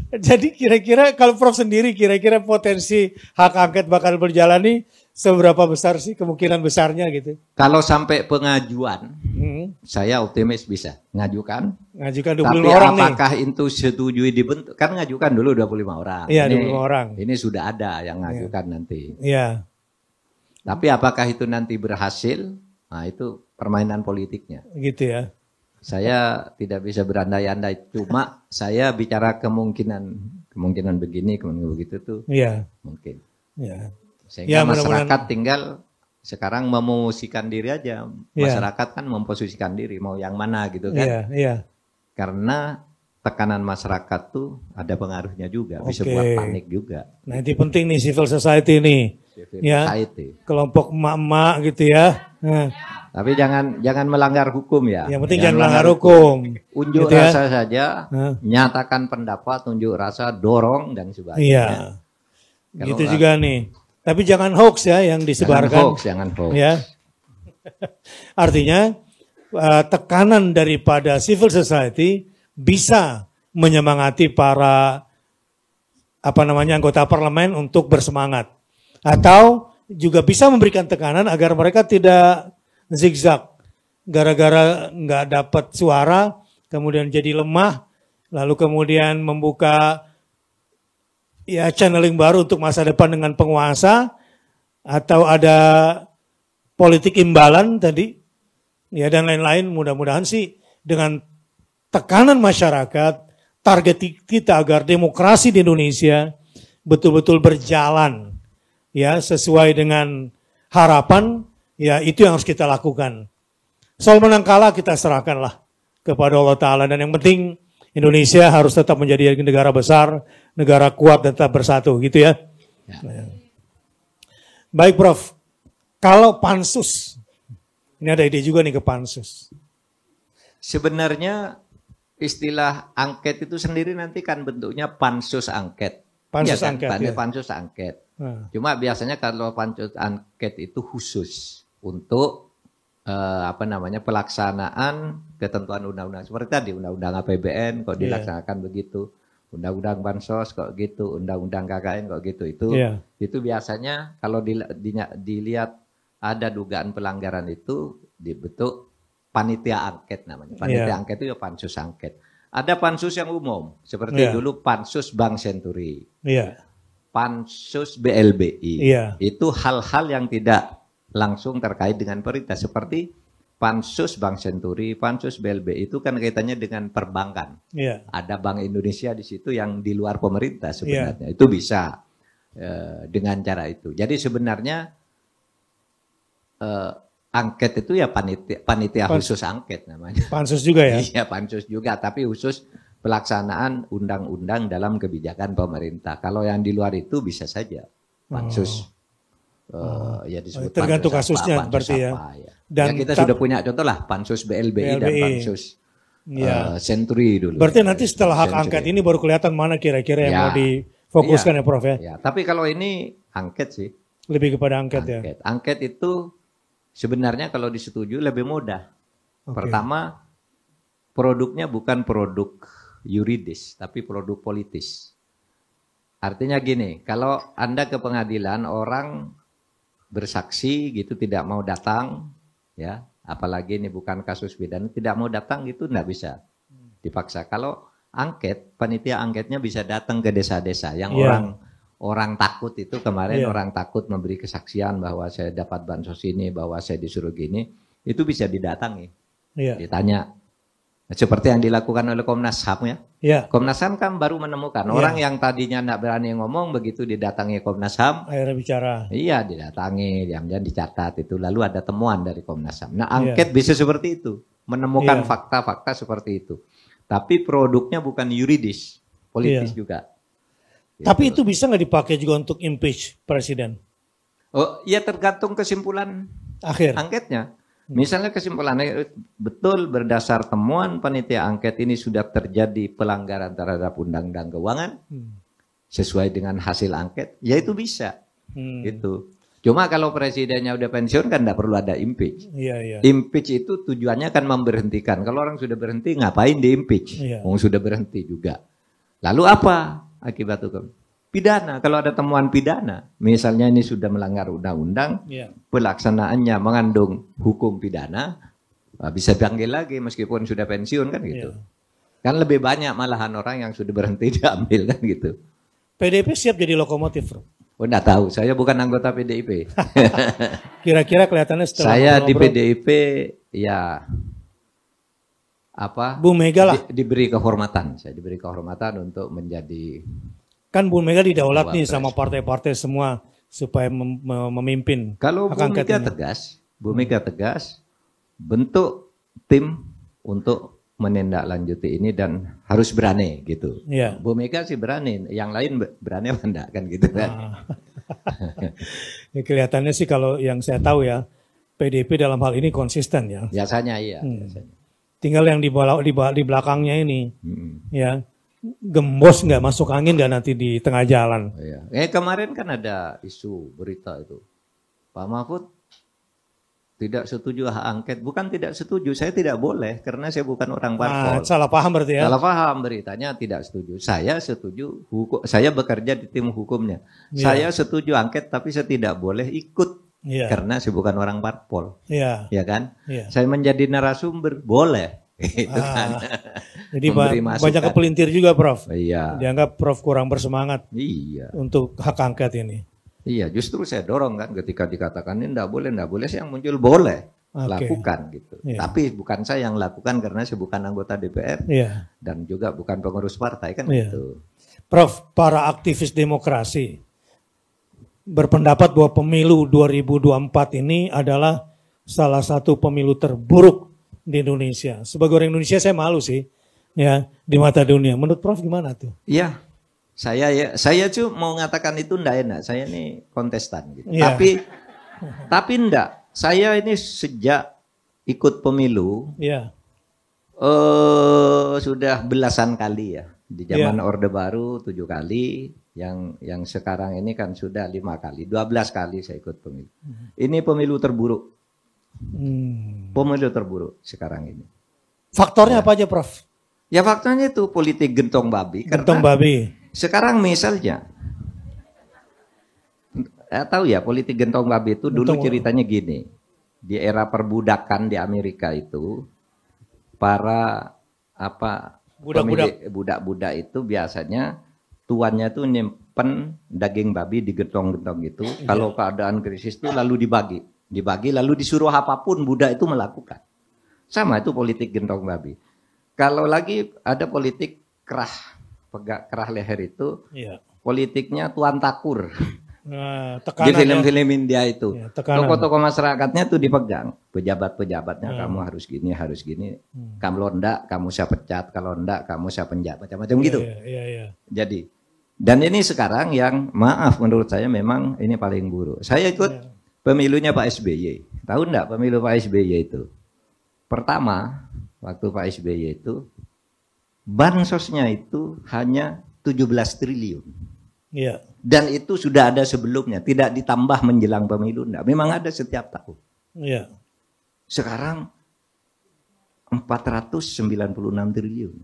Jadi kira-kira kalau Prof sendiri kira-kira potensi hak angket bakal berjalan nih seberapa besar sih kemungkinan besarnya gitu? Kalau sampai pengajuan, Hmm. saya optimis bisa ngajukan. Ngajukan Tapi 25 orang nih. apakah itu setujui dibentuk? Kan ngajukan dulu 25 orang. Iya, Ini- 25 orang. Ini sudah ada yang ngajukan nanti. Iya. Tapi apakah itu nanti berhasil? Nah itu permainan politiknya. Gitu ya. Saya tidak bisa berandai-andai. Cuma saya bicara kemungkinan begini, kemungkinan begitu tuh Iya. mungkin. Iya. Sehingga Ya, mudah-mudahan- masyarakat tinggal sekarang memosisikan diri aja. Iya. Masyarakat kan memposisikan diri mau yang mana gitu kan. Iya, iya. Karena tekanan masyarakat tuh ada pengaruhnya juga, bisa Oke. buat panik juga. Nah, ini penting nih civil society nih. Civil Ya. society. Kelompok emak-emak gitu ya. Nah, Tapi jangan melanggar hukum ya. yang penting jangan melanggar hukum. Unjuk Gitu ya. rasa saja, Nah. nyatakan pendapat, unjuk rasa, dorong dan sebagainya. Iya. Kalau Gitu nggak- juga nih. Tapi jangan hoax ya yang Jangan disebarkan. hoax, jangan hoax. Ya. Artinya tekanan daripada civil society bisa menyemangati para anggota parlemen untuk bersemangat, atau juga bisa memberikan tekanan agar mereka tidak zigzag gara-gara nggak dapat suara kemudian jadi lemah lalu kemudian membuka ya channeling baru untuk masa depan dengan penguasa, atau ada politik imbalan tadi, ya dan lain-lain. Mudah-mudahan sih dengan tekanan masyarakat, target kita agar demokrasi di Indonesia betul-betul berjalan ya sesuai dengan harapan, ya itu yang harus kita lakukan. Soal menang kalah kita serahkanlah kepada Allah Ta'ala, dan yang penting Indonesia harus tetap menjadi negara besar, negara kuat dan tetap bersatu gitu ya. Ya. Baik Prof, kalau pansus, ini ada ide juga nih ke pansus. Sebenarnya istilah angket itu sendiri nanti kan bentuknya pansus angket. Pansus ya, angket. Kan? Ya. Pansus angket. Cuma biasanya kalau pansus angket itu khusus untuk pelaksanaan ketentuan undang-undang seperti tadi undang-undang APBN kok dilaksanakan begitu, undang-undang bansos kok gitu, undang-undang KKN kok gitu. Itu biasanya kalau dilihat ada dugaan pelanggaran itu dibentuk panitia angket namanya. Panitia angket itu ya pansus angket. Ada pansus yang umum seperti dulu pansus Bank Senturi. Pansus BLBI. Itu hal-hal yang tidak langsung terkait dengan pemerintah, seperti pansus Bank Senturi, pansus BLBI itu kan kaitannya dengan perbankan. Ada Bank Indonesia di situ yang di luar pemerintah sebenarnya. Itu bisa dengan cara itu. Jadi sebenarnya angket itu ya panitia khusus angket namanya. Pansus juga ya? Iya, pansus juga, tapi khusus pelaksanaan undang-undang dalam kebijakan pemerintah. Kalau yang di luar itu bisa saja pansus. Ya disebut tergantung pansus kasusnya apa, berarti ya. Dan kita sudah punya contoh lah pansus BLBI dan pansus Senturi dulu. Berarti nanti setelah hak angket ini baru kelihatan mana kira-kira yang mau difokuskan ya Prof ya. Tapi kalau ini angket sih. Lebih kepada angket ya. Angket itu sebenarnya kalau disetujui lebih mudah. Pertama, produknya bukan produk yuridis tapi produk politis. Artinya gini, kalau Anda ke pengadilan orang bersaksi gitu tidak mau datang, ya, apalagi ini bukan kasus pidana, tidak mau datang gitu enggak bisa dipaksa. Kalau angket, panitia angketnya bisa datang ke desa-desa yang orang takut itu kemarin orang takut memberi kesaksian bahwa saya dapat bansos ini, bahwa saya disuruh gini, itu bisa didatangi, ditanya. Seperti yang dilakukan oleh Komnas HAM ya. Komnas HAM kan baru menemukan orang yang tadinya tidak berani ngomong, begitu didatangi Komnas HAM. Akhirnya bicara. Iya, didatangi, diam-diam dicatat itu. Lalu ada temuan dari Komnas HAM. Nah, angket bisa seperti itu. Menemukan fakta-fakta seperti itu. Tapi produknya bukan yuridis, politis juga. Gitu. Tapi itu bisa nggak dipakai juga untuk impeach presiden? Oh, ya tergantung kesimpulan akhir angketnya. Misalnya kesimpulannya betul berdasar temuan panitia angket ini sudah terjadi pelanggaran terhadap undang-undang keuangan sesuai dengan hasil angket, ya itu bisa. Gitu. Cuma kalau presidennya udah pensiun kan tidak perlu ada impeach. Impeach itu tujuannya kan memberhentikan. Kalau orang sudah berhenti ngapain di impeach? Orang sudah berhenti juga. Lalu apa akibat hukum? Pidana, kalau ada temuan pidana, misalnya ini sudah melanggar undang-undang, pelaksanaannya mengandung hukum pidana, bisa dipanggil lagi meskipun sudah pensiun kan gitu. Kan lebih banyak malahan orang yang sudah berhenti diambil kan gitu. PDIP siap jadi lokomotif, Bro? Oh, enggak tahu, saya bukan anggota PDIP. Kira-kira kelihatannya setelah saya di PDIP ya Bu Mega lah. Diberi kehormatan, saya diberi kehormatan untuk menjadi. Kan Bu Mega didaulat nih sama partai-partai semua supaya memimpin. Kalau Bu Mega tegas, Bu Mega tegas, bentuk tim untuk menindaklanjuti ini dan harus berani gitu. Bu Mega sih berani, yang lain berani apa enggak kan gitu kan. Ya, kelihatannya sih kalau yang saya tahu ya, PDIP dalam hal ini konsisten ya. Biasanya iya. Biasanya. Tinggal yang di belakangnya ini, ya. Gembos nggak masuk angin nggak nanti di tengah jalan. Kemarin kan ada isu berita itu Pak Mahfud tidak setuju hak angket. Bukan tidak setuju, saya tidak boleh karena saya bukan orang parpol. Salah paham berarti ya? Salah paham, beritanya tidak setuju. Saya setuju, saya bekerja di tim hukumnya. Saya setuju angket tapi saya tidak boleh ikut karena saya bukan orang parpol. Ya kan? Saya menjadi narasumber boleh. Gitu kan. Jadi memberi banyak masukan. kepelintir juga, Prof. Iya. Dianggap Prof kurang bersemangat Iya. untuk hak angket ini. Iya, justru saya dorong kan ketika dikatakan ini enggak boleh, saya yang muncul boleh. Oke. Lakukan gitu. Iya. Tapi bukan saya yang lakukan karena saya bukan anggota DPR Iya. dan juga bukan pengurus partai kan Iya. gitu. Prof, para aktivis demokrasi berpendapat bahwa pemilu 2024 ini adalah salah satu pemilu terburuk di Indonesia. Sebagai orang Indonesia saya malu sih ya di mata dunia. Menurut Prof gimana tuh? Iya. Saya tuh mau mengatakan itu enggak enak. Saya ini kontestan gitu. Iya. Tapi enggak. Saya ini sejak ikut pemilu Iya. sudah belasan kali ya. Di zaman Orde Baru 7 kali, yang sekarang ini kan sudah 5 kali, 12 kali saya ikut pemilu. Ini pemilu terburuk. Pemilu terburuk sekarang ini. Faktornya apa aja, Prof? Ya faktornya itu politik gentong babi. Gentong Karena babi. sekarang misalnya, tahu ya politik gentong babi itu dulu ceritanya gini. Di era perbudakan di Amerika itu, para budak-budak itu biasanya tuannya tuh nyimpen daging babi di gentong-gentong gitu. Kalau keadaan krisis itu lalu dibagi lalu disuruh apapun budak itu melakukan. Sama itu politik gentong babi. Kalau lagi ada politik kerah leher itu, politiknya tuan takur. Nah, Di film-film India itu, ya, tokoh-tokoh masyarakatnya tuh dipegang, pejabat-pejabatnya kamu harus gini, kalau enggak kamu saya pecat, kalau enggak kamu saya penjara, macam-macam gitu. Jadi, dan ini sekarang yang maaf menurut saya memang ini paling buruk. Saya ikut pemilunya Pak SBY, tahu enggak pemilu Pak SBY itu? Pertama, waktu Pak SBY itu, bansosnya itu hanya 17 triliun. Iya. Dan itu sudah ada sebelumnya, tidak ditambah menjelang pemilu, enggak. Memang ada setiap tahun. Iya. Sekarang 496 triliun.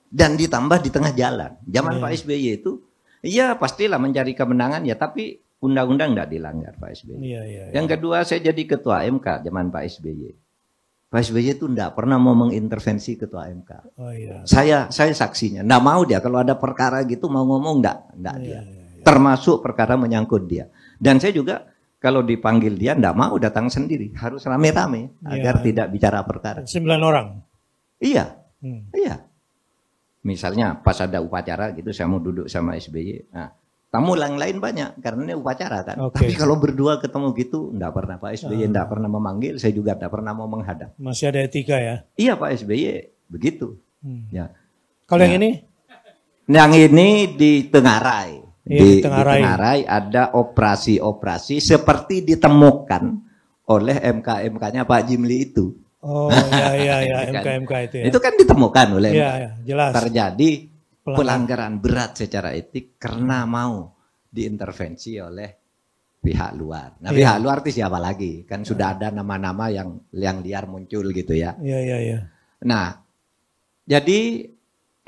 Dan ditambah di tengah jalan. Zaman Pak SBY itu, ya pastilah mencari kemenangan ya, tapi undang-undang enggak dilanggar Pak SBY. Yang kedua, saya jadi ketua MK zaman Pak SBY. Pak SBY itu enggak pernah mau mengintervensi ketua MK. Saya saksinya. Enggak mau dia kalau ada perkara gitu mau ngomong enggak dia. Termasuk perkara menyangkut dia. Dan saya juga kalau dipanggil dia enggak mau datang sendiri, harus rame-rame agar tidak bicara perkara. 9 orang. Iya. Iya. Misalnya pas ada upacara gitu saya mau duduk sama SBY. Nah, tamu lain banyak karena ini upacara kan. Tapi kalau berdua ketemu gitu enggak pernah Pak SBY enggak pernah memanggil, saya juga enggak pernah mau menghadap. Masih ada etika ya? Iya Pak SBY begitu. Ya. Kalau yang ini? Yang ini di Tenggarai. Di Tenggarai ada operasi-operasi seperti ditemukan oleh MK-MK-nya Pak Jimli itu. Oh iya MK-MK itu ya. Itu kan ditemukan oleh jelas. Terjadi pelanggaran berat secara etik karena mau diintervensi oleh pihak luar. Nah pihak luar itu siapa lagi? Kan sudah ada nama-nama yang liar muncul gitu ya. Iya. Nah jadi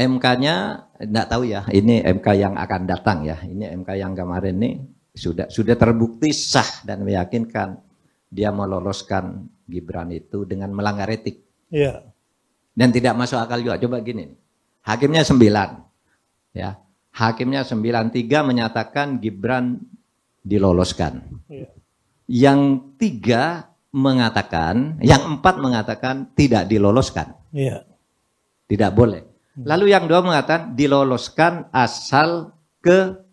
MK-nya enggak tahu ya. Ini MK yang akan datang ya. Ini MK yang kemarin nih sudah terbukti sah dan meyakinkan dia meloloskan Gibran itu dengan melanggar etik. Iya. Dan tidak masuk akal juga. Coba gini. Hakimnya 9. Ya. Hakimnya 9-3 menyatakan Gibran diloloskan. Iya. Yang 3 mengatakan, yang 4 mengatakan tidak diloloskan. Iya. Tidak boleh. Lalu yang 2 mengatakan diloloskan asal ke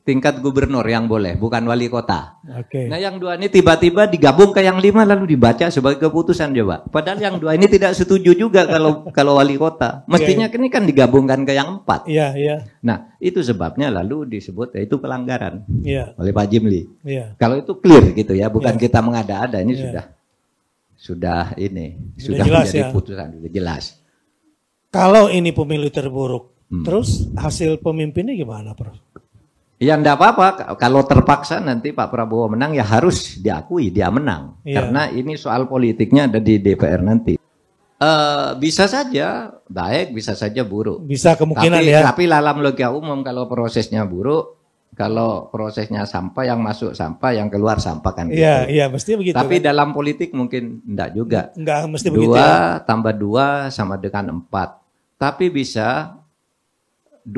tingkat gubernur yang boleh, bukan wali kota. Nah yang 2 ini tiba-tiba digabung ke yang 5 lalu dibaca sebagai keputusan coba. Padahal yang 2 ini tidak setuju juga kalau wali kota. Mestinya ini kan digabungkan ke yang 4. Iya. Nah itu sebabnya lalu disebut itu pelanggaran oleh Pak Jimli. Iya. Kalau itu clear gitu ya, bukan kita mengada-ada, ini sudah menjadi putusan, sudah jelas. Kalau ini pemilu terburuk, terus hasil pemimpinnya gimana, Prof? Ya enggak apa-apa, kalau terpaksa nanti Pak Prabowo menang ya harus diakui dia menang. Karena ini soal politiknya ada di DPR nanti. Bisa saja baik, bisa saja buruk. Bisa kemungkinan Tapi dalam logika umum kalau prosesnya buruk, kalau prosesnya sampah, yang masuk sampah, yang keluar sampah kan gitu. Iya, mesti begitu. Tapi kan? Dalam politik mungkin enggak juga. Enggak mesti 2 begitu. 2 tambah 2 sama dengan 4. Tapi bisa 2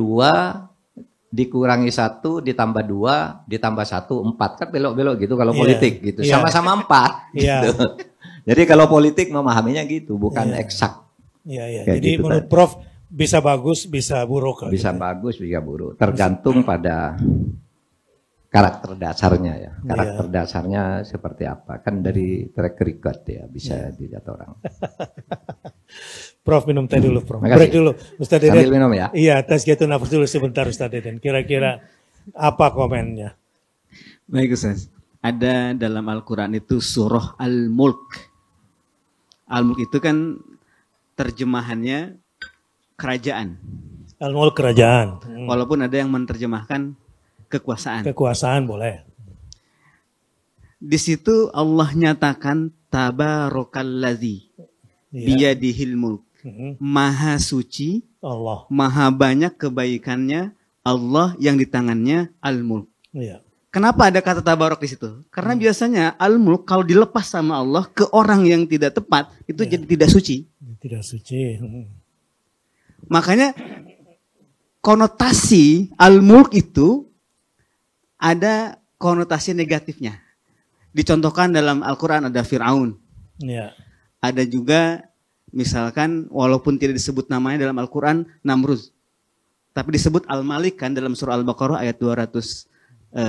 dikurangi 1 ditambah 2 ditambah 1 4, kan belok-belok gitu kalau politik gitu. Sama-sama 4 gitu. Jadi kalau politik memahaminya gitu, bukan eksak. Iya. Jadi gitu, menurut Prof bisa bagus, bisa buruk. Bisa gitu. Bagus, bisa buruk. Tergantung pada karakter dasarnya ya. Karakter dasarnya seperti apa? Kan dari track record ya bisa dilihat orang. Prof minum teh dulu, Prof. Makasih. Break dulu, Ustaz Deden. Sambil minum ya. Iya, tazkiyatun nafs dulu sebentar, Ustaz Deden. Kira-kira apa komennya? Baik Ustaz. Ada dalam Al-Quran itu surah Al-Mulk. Al-Mulk itu kan terjemahannya kerajaan. Al-Mulk kerajaan. Walaupun ada yang menerjemahkan kekuasaan. Kekuasaan boleh. Di situ Allah nyatakan tabarakalladzi biyadihil mulk. Maha suci, Allah. Maha banyak kebaikannya Allah yang di tangannya al-mulk. Iya. Kenapa ada kata tabarok di situ? Karena biasanya al-mulk kalau dilepas sama Allah ke orang yang tidak tepat itu jadi tidak suci. Tidak suci. Makanya konotasi al-mulk itu ada konotasi negatifnya. Dicontohkan dalam Al-Quran ada Fir'aun. Ya. Ada juga misalkan walaupun tidak disebut namanya dalam Al-Quran Namrud. Tapi disebut Al-Malik kan dalam surah Al-Baqarah ayat 258.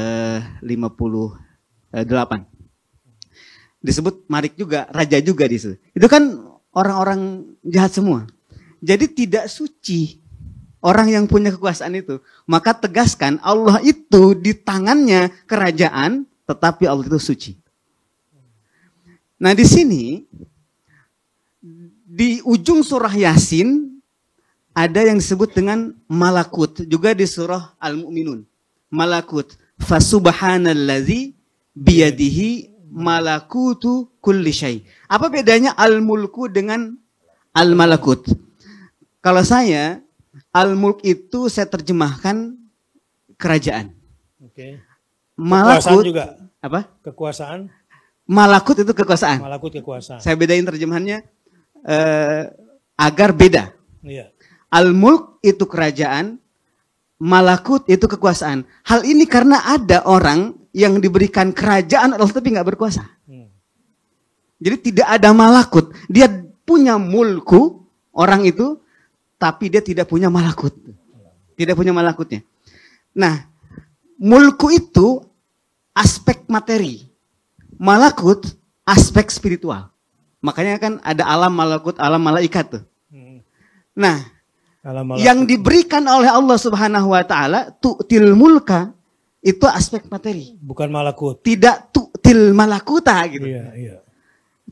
Disebut Malik juga, raja juga di situ. Itu kan orang-orang jahat semua. Jadi tidak suci orang yang punya kekuasaan itu. Maka tegaskan Allah itu di tangannya kerajaan, tetapi Allah itu suci. Nah di sini, di ujung surah Yasin, ada yang disebut dengan malakut. Juga di surah Al-Mu'minun. Malakut. Fasubhanallazi biyadihi malakutu kulli syai. Apa bedanya al-mulku dengan al-malakut? Kalau saya, al-mulk itu saya terjemahkan kerajaan. Oke. Malakut Kekuasaan juga. apa? Kekuasaan. Malakut itu kekuasaan. Malakut kekuasaan. Saya bedain terjemahannya agar beda. Iya. Al-mulk itu kerajaan, malakut itu kekuasaan. Hal ini karena ada orang yang diberikan kerajaan Allah tapi nggak berkuasa. Jadi tidak ada malakut. Dia punya mulku orang itu, tapi dia tidak punya malakut. Tidak punya malakutnya. Nah, mulku itu aspek materi. Malakut aspek spiritual. Makanya kan ada alam malakut, alam malaikat tuh. Nah, yang diberikan oleh Allah Subhanahu wa taala tu'til mulka itu aspek materi. Bukan malakut. Tidak tu'til malakuta gitu. Iya.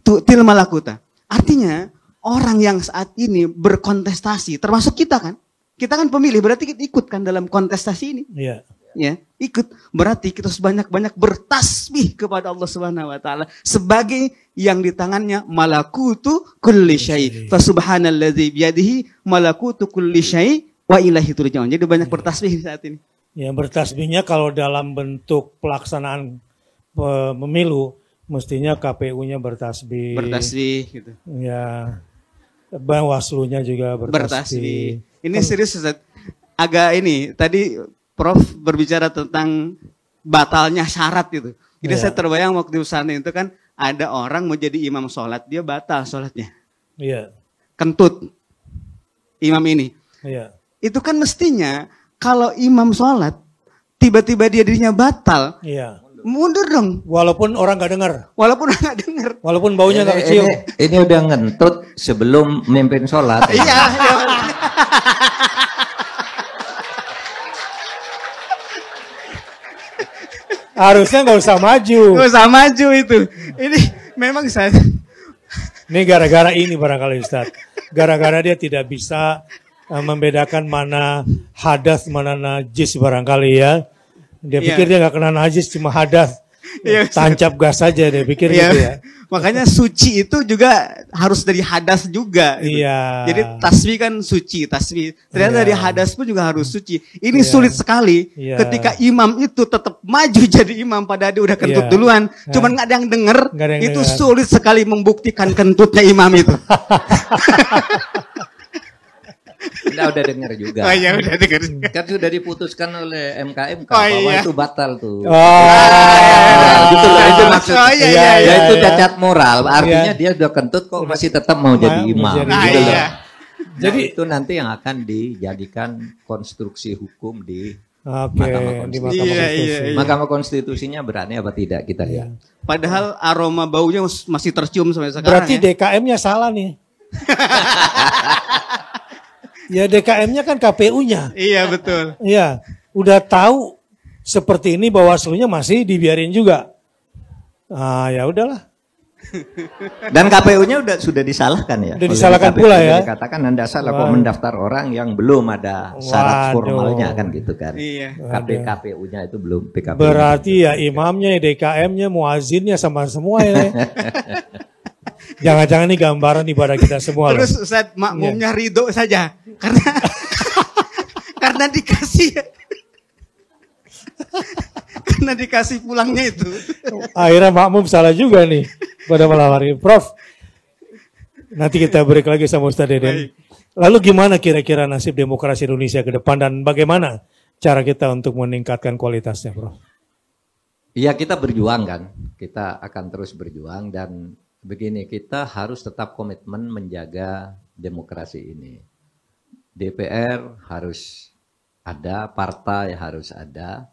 Tu'til malakuta. Artinya orang yang saat ini berkontestasi, termasuk kita kan. Kita kan pemilih, berarti kita ikut kan dalam kontestasi ini. Iya. Ya, ikut. Berarti kita harus banyak-banyak bertasbih kepada Allah Subhanahu wa taala sebagai yang di tangannya malakutu kulli syai. Fa subhanalladzi biyadihi malakutu kulli syai wa ilaihi turja'un. Jadi banyak bertasbih saat ini. Ya, bertasbihnya kalau dalam bentuk pelaksanaan pemilu mestinya KPU-nya bertasbih. Bertasbih gitu. Ya. Bawaslu-nya juga bertasbih. Ini serius Ustaz. Agak ini tadi Prof berbicara tentang batalnya syarat itu. Jadi saya terbayang waktu di sana itu kan ada orang mau jadi imam sholat, dia batal sholatnya. Iya. Kentut imam ini. Iya. Itu kan mestinya kalau imam sholat tiba-tiba dia dirinya batal. Iya. Mundur dong. Walaupun orang nggak dengar. Walaupun orang nggak dengar. Walaupun baunya nggak kecium. Ini udah ngentut sebelum memimpin sholat. Iya. Harusnya nggak usah maju. Nggak usah maju itu. Ini memang saya. Ini gara-gara ini barangkali Ustaz. Gara-gara dia tidak bisa membedakan mana hadas, mana najis barangkali ya. Dia pikir dia nggak kena najis, cuma hadas. Tancap gas saja dia pikir gitu ya. Makanya suci itu juga harus dari hadas juga. Gitu. Iya. Jadi tasbih kan suci, tasbih. Ternyata dari hadas pun juga harus suci. Ini sulit sekali ketika imam itu tetap maju jadi imam padahal dia udah kentut duluan. Cuman nggak ada yang denger. Itu sulit sekali membuktikan kentutnya imam itu. udah dengar juga. Oh iya udah dengar. Kan sudah diputuskan oleh MKMK Oh, bahwa iya. itu batal tuh. Oh, Gitu loh, itu maksudnya. Oh iya iya. Iya, Ya iya. itu iya. cacat moral, artinya dia udah kentut kok masih tetap mau jadi imam. jadi Nah, Gitu loh. iya. Jadi Jadi- itu nanti yang akan dijadikan konstruksi hukum di oke, Mahkamah di Konstitusi. Mahkamah Iya, Konstitusi. iya, iya. Mahkamah Konstitusinya berani apa tidak kita lihat. Padahal aroma baunya masih tercium sampai sekarang. Berarti ya. DKM-nya salah nih. Ya DKM-nya kan KPU-nya. Iya betul. Iya, udah tahu seperti ini Bawaslu-nya masih dibiarin juga. Ah, ya udahlah. Dan KPU-nya sudah disalahkan ya. Udah Oleh disalahkan KPU, pula sudah ya. Dikatakan Anda salah kok Wah. mendaftar orang yang belum ada syarat Waduh. formalnya kan gitu kan. Iya. KPU-nya itu belum PKPU. Berarti ya imamnya, DKM-nya, muazinnya sama semua ya. Jangan-jangan ini gambaran ibadah kita semua loh. Terus Ustaz makmumnya ridho saja karena karena dikasih karena dikasih pulangnya itu. Akhirnya makmum salah juga nih pada malam hari ini. Prof, nanti kita break lagi sama Ustaz Deden. Baik. Lalu gimana kira-kira nasib demokrasi Indonesia ke depan dan bagaimana cara kita untuk meningkatkan kualitasnya, Prof? Iya kita berjuang kan. Kita akan terus berjuang dan begini kita harus tetap komitmen menjaga demokrasi ini. DPR harus ada, partai harus ada,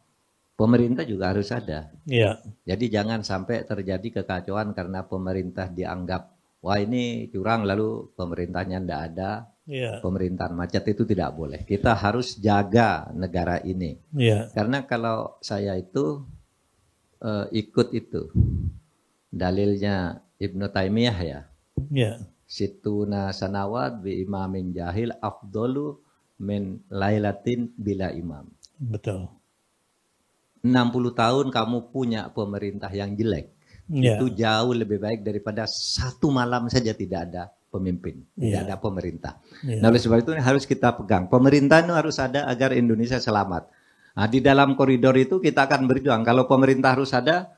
pemerintah juga harus ada. Iya. Jadi jangan sampai terjadi kekacauan karena pemerintah dianggap wah ini curang lalu pemerintahnya tidak ada, Iya. pemerintahan macet itu tidak boleh. Kita harus jaga negara ini. Iya. Karena kalau saya itu ikut itu dalilnya Ibnu Taimiyah ya. Iya. Situna sanawat bi imamin jahil afdolu min lailatin bila imam. Betul. 60 tahun kamu punya pemerintah yang jelek. Iya. Itu jauh lebih baik daripada satu malam saja tidak ada pemimpin, tidak Iya. ada pemerintah. Iya. Nah oleh sebab itu harus kita pegang. Pemerintah itu harus ada agar Indonesia selamat. Nah, di dalam koridor itu kita akan berjuang. Kalau pemerintah harus ada,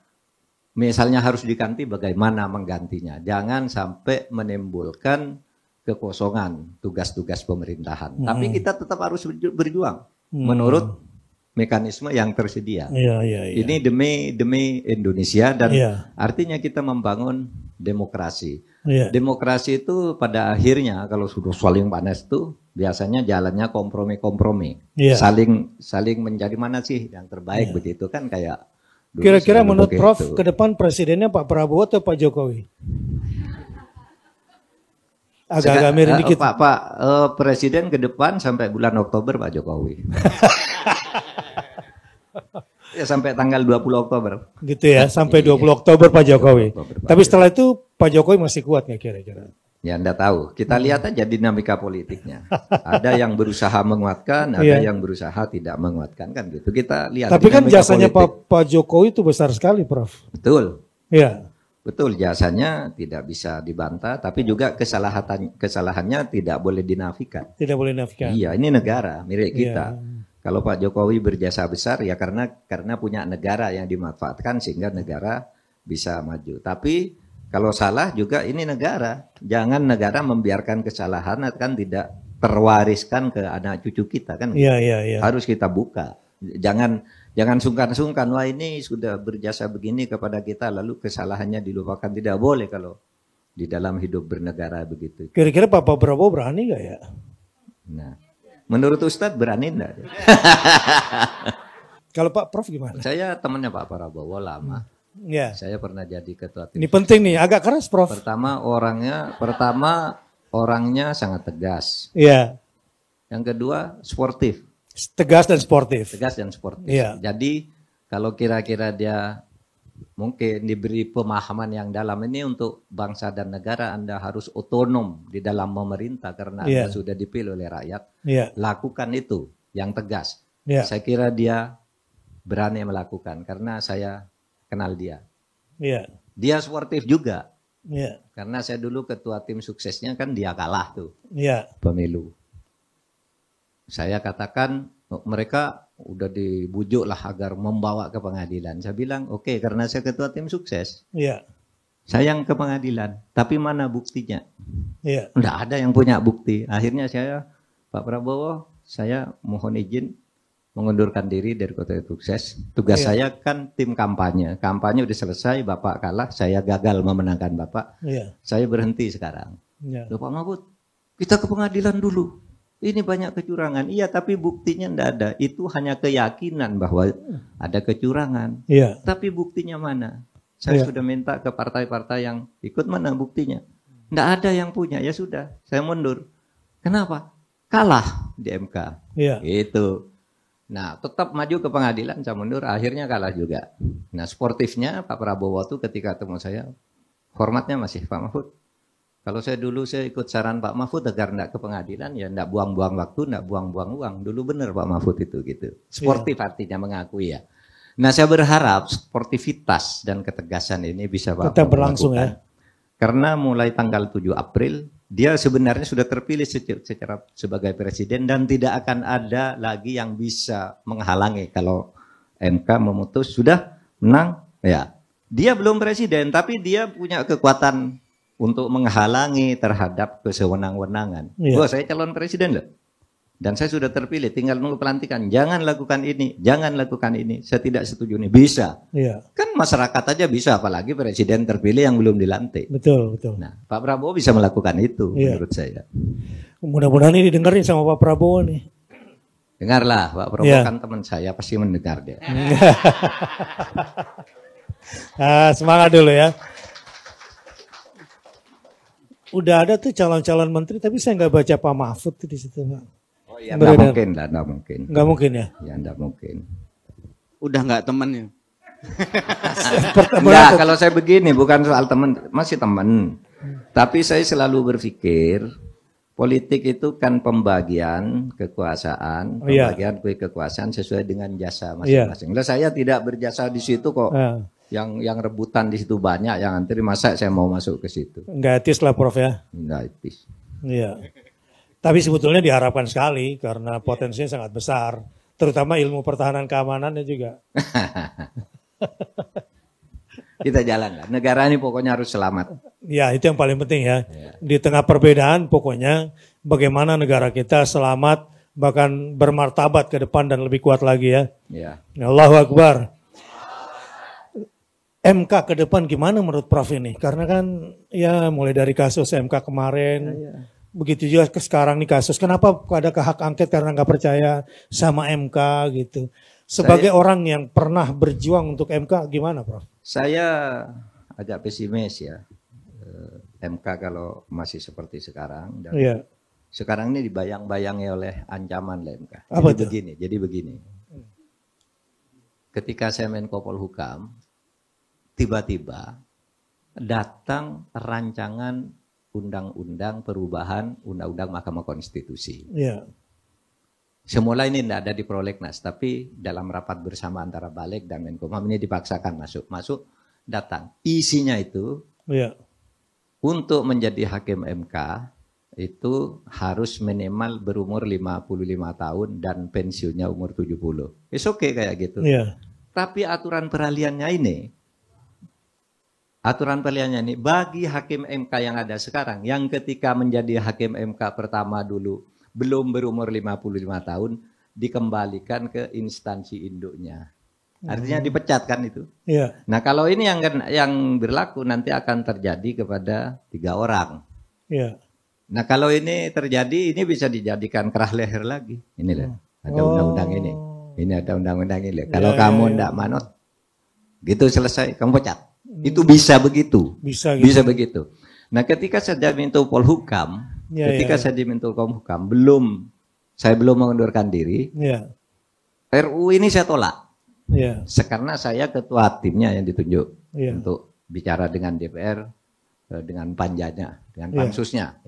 misalnya harus diganti, bagaimana menggantinya? Jangan sampai menimbulkan kekosongan tugas-tugas pemerintahan. Tapi kita tetap harus berjuang menurut mekanisme yang tersedia. Iya, iya, iya. Ini demi Indonesia dan Iya. artinya kita membangun demokrasi. Iya. Demokrasi itu pada akhirnya kalau sudah saling panas tuh biasanya jalannya kompromi-kompromi. Iya. Saling menjadi mana sih yang terbaik begitu kan kayak dulu Kira-kira selalu menurut begitu. Prof ke depan presidennya Pak Prabowo atau Pak Jokowi? Agak-agak miring dikit. Pak Presiden ke depan sampai bulan Oktober Pak Jokowi. Ya sampai tanggal 20 Oktober. Gitu ya, sampai 20 Oktober Pak Jokowi. Oktober, Pak Tapi setelah itu Pak Jokowi masih kuat nggak kira-kira? Ya Anda tahu, kita lihat aja dinamika politiknya. Ada yang berusaha menguatkan, ada Iya. yang berusaha tidak menguatkan kan gitu. Kita lihat. Tapi kan dinamika jasanya politik. Pak Jokowi itu besar sekali, Prof. Betul, Iya, betul jasanya tidak bisa dibantah, tapi juga kesalahannya tidak boleh dinafikan. tidak boleh nafikan. Iya, ini negara milik kita. Iya. Kalau Pak Jokowi berjasa besar ya karena punya negara yang dimanfaatkan sehingga negara bisa maju. Tapi kalau salah juga ini negara. Jangan negara membiarkan kesalahan kan tidak terwariskan ke anak cucu kita kan. Iya, iya, iya. Harus kita buka. Jangan sungkan-sungkan wah ini sudah berjasa begini kepada kita lalu kesalahannya dilupakan. Tidak boleh kalau di dalam hidup bernegara begitu. Kira-kira Pak Prabowo berani nggak ya? Nah, menurut Ustadz berani enggak? Kalau Pak Prof gimana? Saya temannya Pak Prabowo lama. Iya. Saya pernah jadi ketua tim. Ini penting nih, agak keras, Prof. Pertama orangnya sangat tegas. Iya. Yang kedua sportif, Tegas dan sportif. tegas dan sportif. Iya. Jadi kalau kira-kira dia mungkin diberi pemahaman yang dalam ini untuk bangsa dan negara Anda harus otonom di dalam memerintah karena Anda Iya. sudah dipilih oleh rakyat. Iya. Lakukan itu yang tegas. Iya. Saya kira dia berani melakukan karena saya kenal dia. Iya. Dia sportif juga. Iya. Karena saya dulu ketua tim suksesnya kan dia kalah tuh Iya. pemilu. Saya katakan mereka udah dibujuk lah agar membawa ke pengadilan. Saya bilang oke, karena saya ketua tim sukses. Iya. Saya yang ke pengadilan. Tapi mana buktinya? Iya. Nggak ada yang punya bukti. Akhirnya saya Pak Prabowo, saya mohon izin mengundurkan diri dari Kota Sukses. Tugas saya kan tim kampanye. Kampanye udah selesai, Bapak kalah, saya gagal memenangkan Bapak. Saya berhenti sekarang. Loh Pak Mahfud, kita ke pengadilan dulu. Ini banyak kecurangan. Iya, tapi buktinya enggak ada. Itu hanya keyakinan bahwa ada kecurangan. Tapi buktinya mana? Saya sudah minta ke partai-partai yang ikut, mana buktinya? Enggak ada yang punya. Ya sudah, saya mundur. Kenapa? Kalah di MK. Gitu. Nah, tetap maju ke pengadilan, saya mundur, akhirnya kalah juga. Nah, sportifnya Pak Prabowo itu ketika ketemu saya, formatnya masih Pak Mahfud. Kalau saya dulu saya ikut saran Pak Mahfud agar enggak ke pengadilan, ya enggak buang-buang waktu, enggak buang-buang uang. Dulu benar Pak Mahfud itu gitu. Sportif artinya mengakui ya. Nah, saya berharap sportivitas dan ketegasan ini bisa Pak tetap berlangsung ya. Karena mulai tanggal 7 April dia sebenarnya sudah terpilih secara sebagai presiden dan tidak akan ada lagi yang bisa menghalangi kalau MK memutus sudah menang ya. Dia belum presiden tapi dia punya kekuatan untuk menghalangi terhadap kesewenang-wenangan. Wah, saya calon presiden loh. Dan saya sudah terpilih, tinggal nunggu pelantikan. Jangan lakukan ini, jangan lakukan ini. Saya tidak setuju ini. Bisa. Kan masyarakat aja bisa, apalagi presiden terpilih yang belum dilantik. Betul, betul. Nah, Pak Prabowo bisa melakukan itu menurut saya. Mudah-mudahan ini didengarin sama Pak Prabowo nih. Dengarlah, Pak Prabowo kan teman saya, pasti mendengar dia. Semangat dulu ya. Udah ada tuh calon-calon menteri, tapi saya nggak baca Pak Mahfud tuh di situ, Pak. Oh iya, nggak mungkin lah, nggak mungkin. Nggak mungkin ya? Ya, nggak mungkin. Udah nggak temennya. Enggak, kalau saya begini, bukan soal teman, masih teman. Tapi saya selalu berpikir, politik itu kan pembagian kekuasaan, pembagian kekuasaan sesuai dengan jasa masing-masing. Lah saya tidak berjasa di situ kok. Yang rebutan di situ banyak, yang antri masa saya mau masuk ke situ. Enggak etis lah Prof ya. Enggak etis. Iya. Tapi sebetulnya diharapkan sekali karena potensinya sangat besar, terutama ilmu pertahanan keamanannya juga. Kita jalan lah. Negara ini pokoknya harus selamat. Ya, itu yang paling penting ya. Di tengah perbedaan pokoknya bagaimana negara kita selamat bahkan bermartabat ke depan dan lebih kuat lagi ya. Allahu Akbar. MK ke depan gimana menurut Prof ini? Karena kan ya mulai dari kasus MK kemarin, begitu juga sekarang nih kasus. Kenapa ada hak angket karena nggak percaya sama MK gitu? Sebagai orang yang pernah berjuang untuk MK gimana Prof? Saya agak pesimis ya. MK kalau masih seperti sekarang. Dan sekarang ini dibayang-bayangi oleh ancaman oleh MK. Jadi begini. Ketika saya Menko Polhukam, tiba-tiba datang rancangan undang-undang perubahan undang-undang Mahkamah Konstitusi. Semula ini tidak ada di prolegnas, tapi dalam rapat bersama antara Balik dan Menkumham ini dipaksakan masuk datang. Isinya itu untuk menjadi hakim MK itu harus minimal berumur 55 tahun dan pensiunnya umur 70. It's okay kayak gitu. Tapi aturan peralihannya ini bagi hakim MK yang ada sekarang, yang ketika menjadi hakim MK pertama dulu belum berumur 55 tahun, dikembalikan ke instansi induknya. Artinya dipecat kan itu. Nah kalau ini yang berlaku nanti akan terjadi kepada 3 orang. Nah kalau ini terjadi, ini bisa dijadikan kerah leher lagi. Ini loh, ada undang-undang ini. Ini ada undang-undang ini. Kalau kamu tidak manut, gitu selesai, kamu pecat. Itu bisa begitu. Bisa begitu. Nah, ketika saya diminta Polhukam, saya diminta Polhukam, saya belum mengundurkan diri. RUU ini saya tolak. Karena saya ketua timnya yang ditunjuk untuk bicara dengan DPR, dengan panjanya, dengan pansusnya.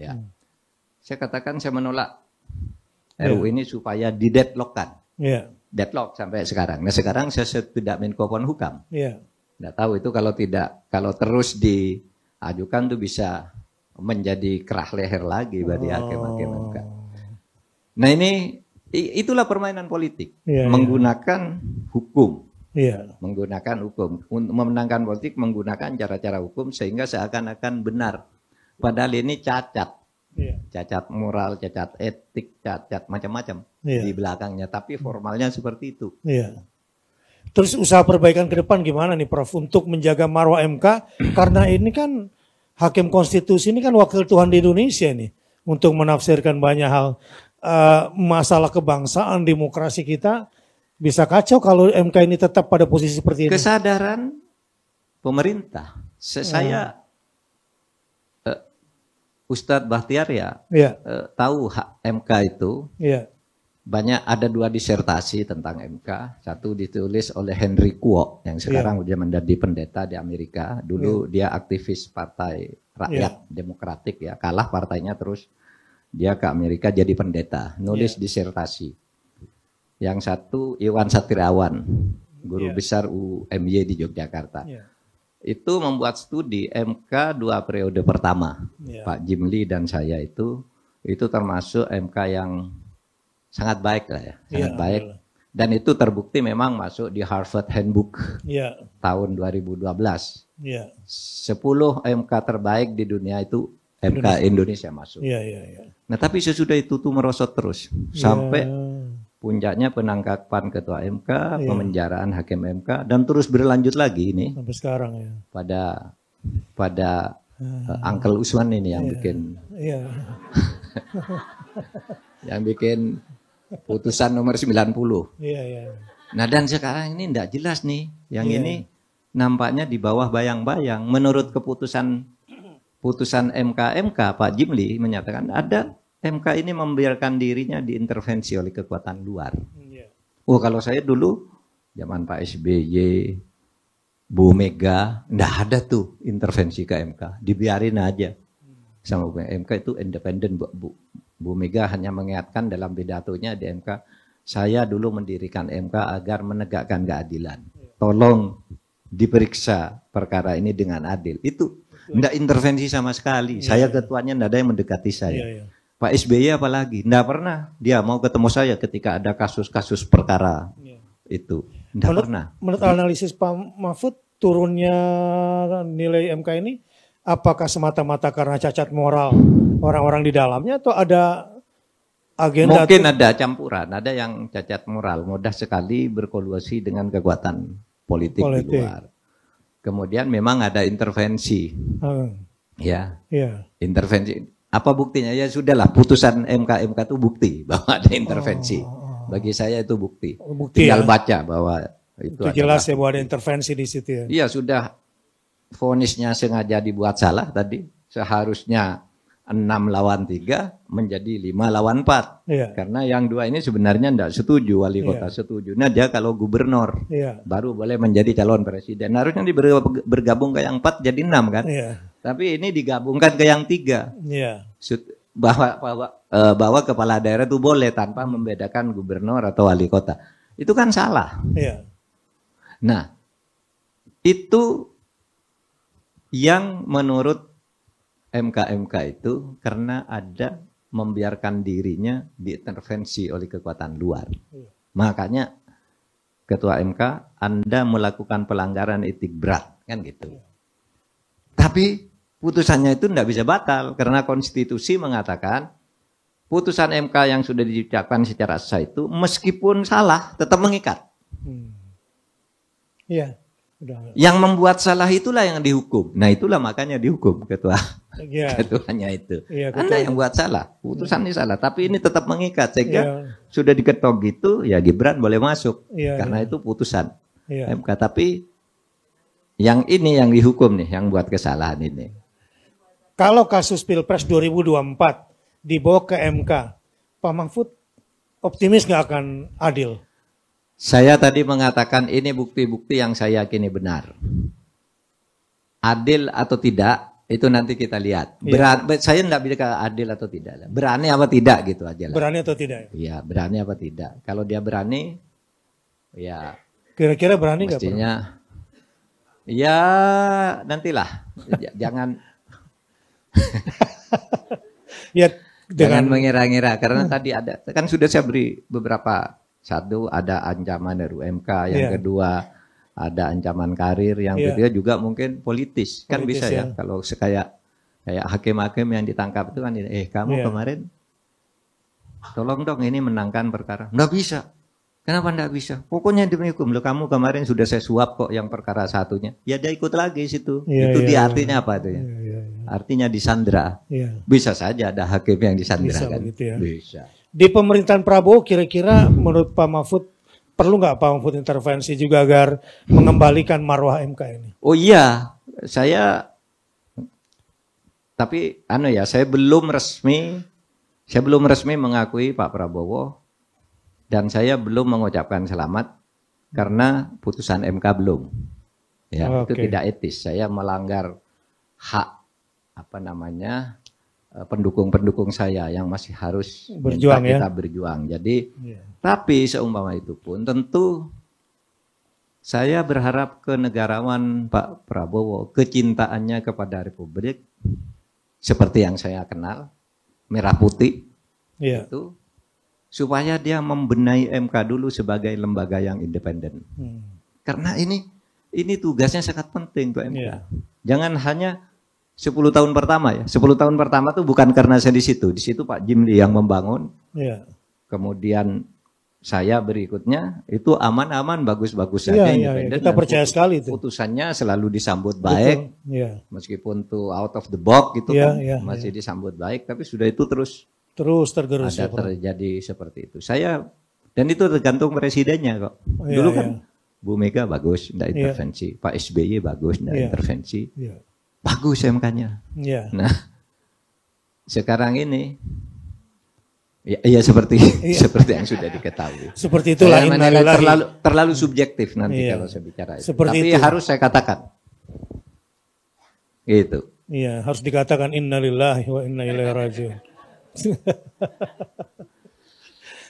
Saya katakan saya menolak RUU ini supaya di-deadlock-kan. Deadlock sampai sekarang. Nah, sekarang saya tidak Menko Polhukam. Nggak tahu itu kalau terus diajukan tuh bisa menjadi kerah leher lagi bagi hakim-hakim MK. Nah itulah permainan politik, menggunakan hukum, menggunakan hukum untuk memenangkan politik, menggunakan cara-cara hukum sehingga seakan-akan benar, padahal ini cacat. cacat moral, cacat etik, cacat macam-macam Iya. di belakangnya. Tapi formalnya seperti itu. Iya. Terus usaha perbaikan ke depan gimana nih Prof untuk menjaga marwah MK karena ini kan hakim konstitusi ini kan wakil Tuhan di Indonesia nih untuk menafsirkan banyak hal. Masalah kebangsaan demokrasi kita bisa kacau kalau MK ini tetap pada posisi seperti ini. Kesadaran pemerintah. Saya Ustadz Bahtiar ya Iya. tahu hak MK itu. Iya. Banyak, ada 2 disertasi tentang MK. Satu ditulis oleh Henry Kuo yang sekarang dia menjadi pendeta di Amerika. Dulu dia aktivis Partai Rakyat Demokratik ya, kalah partainya terus dia ke Amerika jadi pendeta, nulis disertasi. Yang satu Iwan Satriawan, guru besar UMY di Yogyakarta. Itu membuat studi MK 2 periode pertama. Pak Jimli dan saya itu termasuk MK yang sangat baik lah ya, sangat baik. Dan itu terbukti memang masuk di Harvard Handbook tahun 2012. 10 MK terbaik di dunia itu MK Indonesia masuk. Nah tapi sesudah itu tuh merosot terus sampai puncaknya penangkapan ketua MK, pemenjaraan hakim MK, dan terus berlanjut lagi ini sampai sekarang ya. Pada Uncle Usman ini yang bikin yang bikin putusan nomor 90. Nah dan sekarang ini tidak jelas nih. Yang ini nampaknya di bawah bayang-bayang. Menurut keputusan MK Pak Jimli menyatakan ada MK ini membiarkan dirinya diintervensi oleh kekuatan luar. Oh kalau saya dulu zaman Pak SBY, Bu Mega, tidak ada tuh intervensi ke MK. Dibiarin aja. Sama MK itu independen Bu Mega hanya mengingatkan dalam pidatonya di MK, saya dulu mendirikan MK agar menegakkan keadilan. Tolong diperiksa perkara ini dengan adil. Itu tidak intervensi sama sekali. Saya ketuanya tidak ada yang mendekati saya. Pak SBY apalagi, tidak pernah dia mau ketemu saya ketika ada kasus-kasus perkara itu. Tidak pernah. Menurut analisis Pak Mahfud, turunnya nilai MK ini apakah semata-mata karena cacat moral orang-orang di dalamnya atau ada agenda? Mungkin ada campuran, ada yang cacat moral, mudah sekali berkolusi dengan kekuatan politik di luar. Kemudian memang ada intervensi. Intervensi. Apa buktinya? Ya sudahlah, putusan MK itu bukti bahwa ada intervensi. Bagi saya itu bukti. Tinggal baca bahwa itu jelas ya bahwa ada intervensi di situ ya. Iya, sudah vonisnya sengaja dibuat salah tadi. Seharusnya 6 lawan 3 menjadi 5 lawan 4. Karena yang 2 ini sebenarnya tidak setuju, wali kota setuju. Nah dia kalau gubernur baru boleh menjadi calon presiden. Harusnya bergabung ke yang 4 jadi 6 kan. Tapi ini digabungkan ke yang 3. Bahwa kepala daerah itu boleh tanpa membedakan gubernur atau wali kota. Itu kan salah. Nah itu yang menurut MK itu karena ada membiarkan dirinya diintervensi oleh kekuatan luar. Makanya Ketua MK, Anda melakukan pelanggaran etik berat, kan gitu. Tapi putusannya itu tidak bisa batal karena konstitusi mengatakan putusan MK yang sudah diucapkan secara sah itu meskipun salah tetap mengikat. Yang membuat salah itulah yang dihukum. Nah itulah makanya dihukum ketuanya itu. Anda yang buat salah, putusan ini salah, tapi ini tetap mengikat sehingga sudah diketok gitu, ya Gibran boleh masuk karena itu putusan MK. Tapi yang ini yang dihukum nih, yang buat kesalahan ini. Kalau kasus Pilpres 2024 dibawa ke MK, Pak Mahfud optimis nggak akan adil? Saya tadi mengatakan ini bukti-bukti yang saya yakini benar. Adil atau tidak, itu nanti kita lihat. Saya tidak bilang adil atau tidak. Berani apa tidak gitu aja lah. Berani atau tidak? Iya, berani apa tidak. Kalau dia berani, ya. Kira-kira berani nggak? Mestinya, ya nantilah. Jangan. Jangan mengira-ngira. Karena tadi ada, kan sudah saya beri beberapa. Satu, ada ancaman dari MK, yang kedua ada ancaman karir, yang ketiga juga mungkin politis. Kan bisa ya, kalau Kayak hakim-hakim yang ditangkap itu kan, kamu kemarin tolong dong ini menangkan perkara. Nggak bisa. Kenapa nggak bisa? Pokoknya demi hukum. Loh, kamu kemarin sudah saya suap kok yang perkara satunya. Ya dia ikut lagi situ. Itu dia artinya apa itu ya? Artinya disandra. Bisa saja ada hakim yang disandra bisa kan? Begitu ya. Bisa. Di pemerintahan Prabowo kira-kira menurut Pak Mahfud perlu nggak Pak Mahfud intervensi juga agar mengembalikan marwah MK ini? Oh iya, tapi saya belum resmi mengakui Pak Prabowo dan saya belum mengucapkan selamat karena putusan MK belum. Ya, itu tidak etis. Saya melanggar hak pendukung-pendukung saya yang masih harus berjuang, kita berjuang. Jadi, tapi seumpama itu pun tentu saya berharap kenegarawan Pak Prabowo, kecintaannya kepada Republik seperti yang saya kenal, merah putih, itu supaya dia membenahi MK dulu sebagai lembaga yang independen. Karena ini tugasnya sangat penting untuk MK. Jangan hanya 10 tahun pertama ya. 10 tahun pertama tuh bukan karena saya di situ. Di situ Pak Jimli yang membangun. Kemudian saya berikutnya itu aman-aman, bagus-bagus saja independen. Kita percaya sekali itu. Putusannya selalu disambut baik. Meskipun tuh out of the box gitu masih disambut baik, tapi sudah itu terus tergerus ada terjadi seperti itu. Dan itu tergantung presidennya kok. Dulu kan Bu Mega bagus, enggak intervensi. Pak SBY bagus, enggak intervensi. Bagus MK-nya. Nah, sekarang ini seperti yang sudah diketahui. Seperti itulah terlalu subjektif nanti kalau saya bicara itu. Tapi harus saya katakan. Gitu. Iya, harus dikatakan innalillahi wa inna ilaihi raji'un.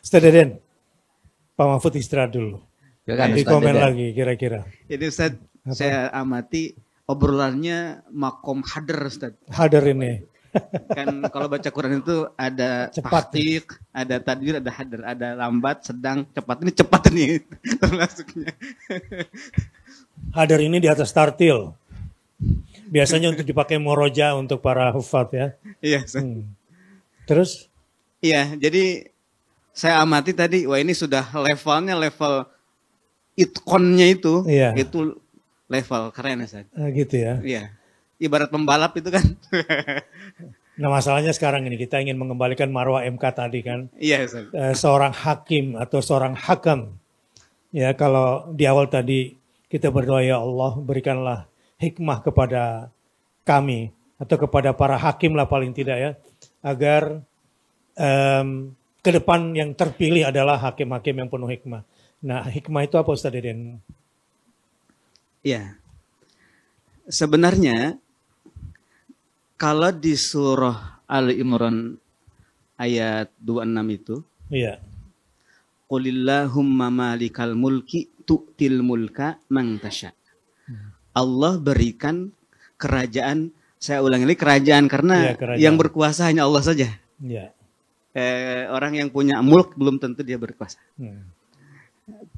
Ustaz Deden, Pak Mahfud istirahat dulu. Nanti komen lagi kira-kira. Jadi Ustaz, saya amati obrolannya makom hadar, Ustaz. Hadar ini. Kan kalau baca Quran itu ada tahqiq, ada tadbir, ada hadar, ada lambat, sedang, cepat. Ini cepat ini termasuknya. Hadar ini di atas tartil. Biasanya untuk dipakai moroja untuk para hufat ya. Iya. Terus? Iya, jadi saya amati tadi, wah ini sudah levelnya level itqonnya itu level keren ya, Ustaz. Gitu ya. Iya. Ibarat pembalap itu kan. Nah, masalahnya sekarang ini kita ingin mengembalikan marwah MK tadi kan. Iya, Ustaz. Seorang hakim atau seorang hakam. Ya, kalau di awal tadi kita berdoa, ya Allah berikanlah hikmah kepada kami atau kepada para hakim lah paling tidak ya, agar ke depan yang terpilih adalah hakim-hakim yang penuh hikmah. Nah, hikmah itu apa Ustaz Deden? Ya, sebenarnya kalau di surah Ali Imran ayat 26 itu, Qulillahumma malikal mulki tu'til mulka man tasha. Allah berikan kerajaan, saya ulangi lagi, kerajaan karena kerajaan. Yang berkuasa hanya Allah saja. Orang yang punya mulk belum tentu dia berkuasa.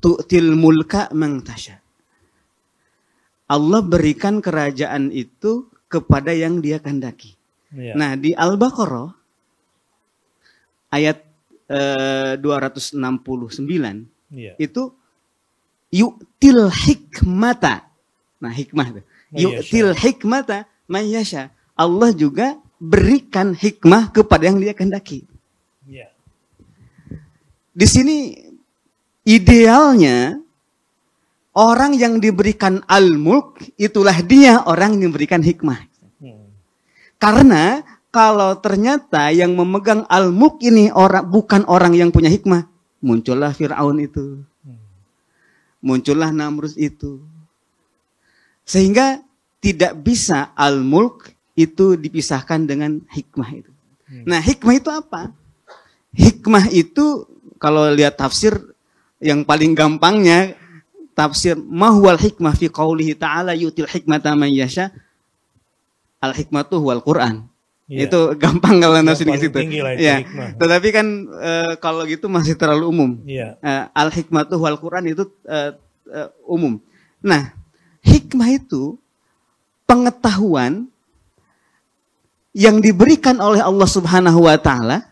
Tu'til mulka man tasha. Allah berikan kerajaan itu kepada yang dia kehendaki. Nah, di Al-Baqarah ayat 269 itu yu'til hikmata. Nah, hikmah itu. Yu'til hikmata man yasha. Allah juga berikan hikmah kepada yang dia kehendaki. Di sini idealnya orang yang diberikan al-mulk, itulah dia orang yang diberikan hikmah. Karena kalau ternyata yang memegang al-mulk ini bukan orang yang punya hikmah, muncullah Fir'aun itu. Muncullah Namrud itu. Sehingga tidak bisa al-mulk itu dipisahkan dengan hikmah itu. Nah, hikmah itu apa? Hikmah itu kalau lihat tafsir yang paling gampangnya, tafsir mahwal hikmah fi qaulihi ta'ala yutil hikmata man yasha, al hikmatu huwal Quran. Itu gampang kalau nafsir di situ. Ya. Tetapi kan kalau gitu masih terlalu umum. Al hikmatu huwal Quran itu umum. Nah, hikmah itu pengetahuan yang diberikan oleh Allah Subhanahu wa taala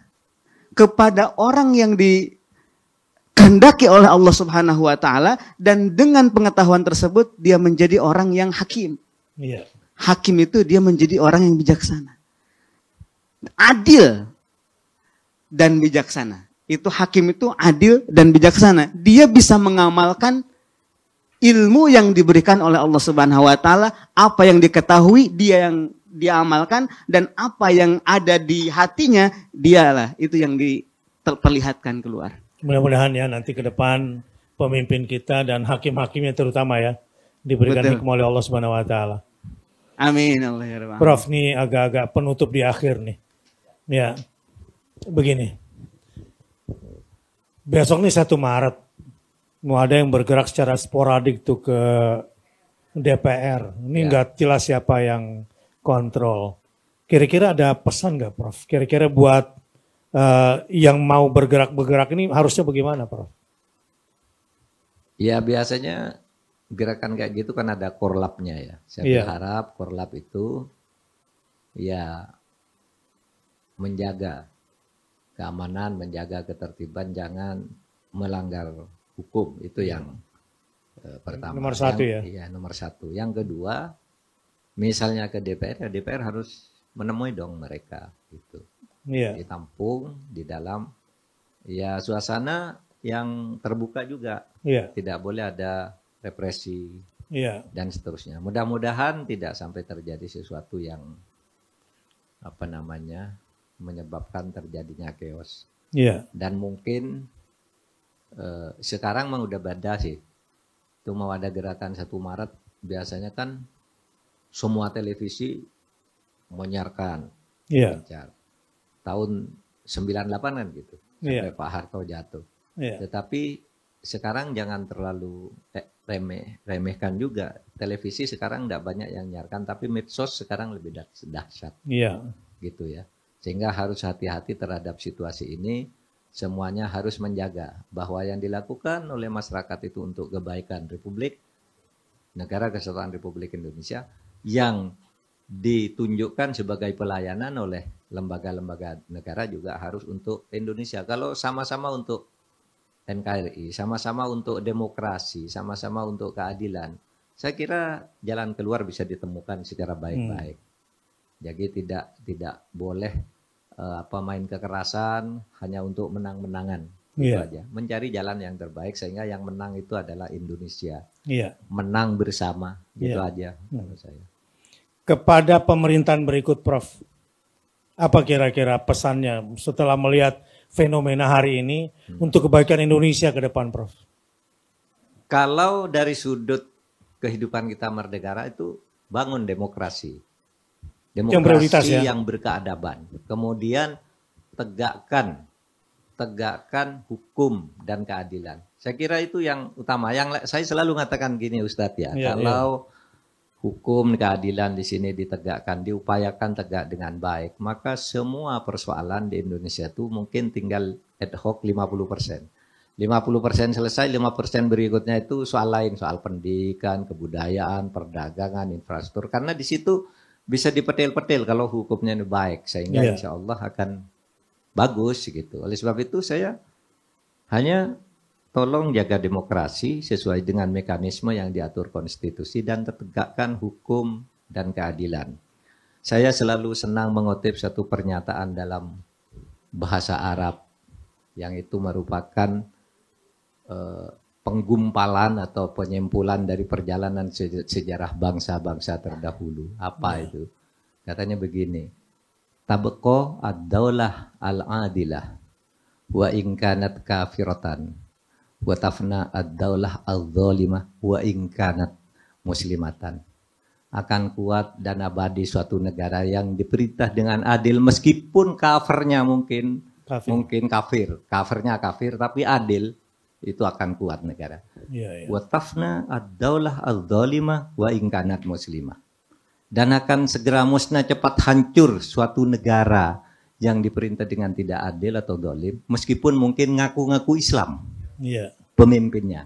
kepada orang yang dikehendaki oleh Allah Subhanahu wa taala, dan dengan pengetahuan tersebut dia menjadi orang yang hakim. Iya. Hakim itu dia menjadi orang yang bijaksana. Adil dan bijaksana. Itu hakim itu adil dan bijaksana. Dia bisa mengamalkan ilmu yang diberikan oleh Allah Subhanahu wa taala, apa yang diketahui dia yang dia amalkan, dan apa yang ada di hatinya dialah itu yang diperlihatkan keluar. Mudah-mudahan ya nanti ke depan pemimpin kita dan hakim-hakimnya terutama ya diberikan hikmah oleh Allah Subhanahu wa taala. Amin Allah ya Rabbal. Prof, nih agak-agak penutup di akhir nih. Ya. Begini. Besok nih 1 Maret mau ada yang bergerak secara sporadik tuh ke DPR. Ini nggak jelas siapa yang kontrol. Kira-kira ada pesan nggak, Prof? Kira-kira buat yang mau bergerak ini harusnya bagaimana, Prof? Ya biasanya gerakan kayak gitu kan ada korlapnya ya. Saya berharap korlap itu ya menjaga keamanan, menjaga ketertiban, jangan melanggar hukum. Itu yang pertama. Nomor 1 ya? Iya, nomor 1. Yang kedua, misalnya ke DPR, ya DPR harus menemui dong mereka. Gitu. Iya. Ditampung di dalam ya suasana yang terbuka juga. Iya. Tidak boleh ada represi dan seterusnya. Mudah-mudahan tidak sampai terjadi sesuatu yang menyebabkan terjadinya chaos. Iya. Dan mungkin sekarang mah udah beda sih. Itu mau ada gerakan 1 Maret biasanya kan semua televisi menyiarkan. Iya. Tahun 98 kan gitu. Sampai Pak Harto jatuh. Iya. Tetapi sekarang jangan terlalu remehkan juga. Televisi sekarang tidak banyak yang menyiarkan, tapi medsos sekarang lebih dahsyat. Iya. Gitu ya. Sehingga harus hati-hati terhadap situasi ini. Semuanya harus menjaga bahwa yang dilakukan oleh masyarakat itu untuk kebaikan Republik, Negara Kesatuan Republik Indonesia, yang ditunjukkan sebagai pelayanan oleh lembaga-lembaga negara juga harus untuk Indonesia. Kalau sama-sama untuk NKRI, sama-sama untuk demokrasi, sama-sama untuk keadilan, saya kira jalan keluar bisa ditemukan secara baik-baik. Jadi tidak boleh main kekerasan hanya untuk menang-menangan. Itu aja. Mencari jalan yang terbaik sehingga yang menang itu adalah Indonesia. Menang bersama. Itu aja menurut saya. Kepada pemerintahan berikut, Prof, apa kira-kira pesannya setelah melihat fenomena hari ini untuk kebaikan Indonesia ke depan, Prof? Kalau dari sudut kehidupan kita bernegara itu bangun demokrasi. Demokrasi yang berkeadaban. Kemudian tegakkan hukum dan keadilan. Saya kira itu yang utama. Yang saya selalu mengatakan gini, Ustadz ya. Kalau hukum keadilan di sini ditegakkan, diupayakan tegak dengan baik, maka semua persoalan di Indonesia itu mungkin tinggal ad hoc 50%. 50% selesai, 5% berikutnya itu soal lain, soal pendidikan, kebudayaan, perdagangan, infrastruktur. Karena di situ bisa dipetil-petil kalau hukumnya ini baik, sehingga insya Allah akan bagus gitu. Oleh sebab itu saya hanya tolong jaga demokrasi sesuai dengan mekanisme yang diatur konstitusi dan tegakkan hukum dan keadilan. Saya selalu senang mengutip satu pernyataan dalam bahasa Arab yang itu merupakan penggumpalan atau penyimpulan dari perjalanan sejarah bangsa-bangsa terdahulu. Apa itu? Katanya begini. Tabqa ad-daulah al-adilah wa in kanat kafiratan wa tafna ad-daulah al-zalimah wa in kanat muslimatan. Akan kuat dan abadi suatu negara yang diperintah dengan adil meskipun kafirnya mungkin kafir. Kafirnya kafir tapi adil. Itu akan kuat negara. Wa tafna ad-daulah al-zalimah wa in kanat muslimah. Dan akan segera musnah cepat hancur suatu negara yang diperintah dengan tidak adil atau zalim meskipun mungkin ngaku-ngaku Islam. Pemimpinnya.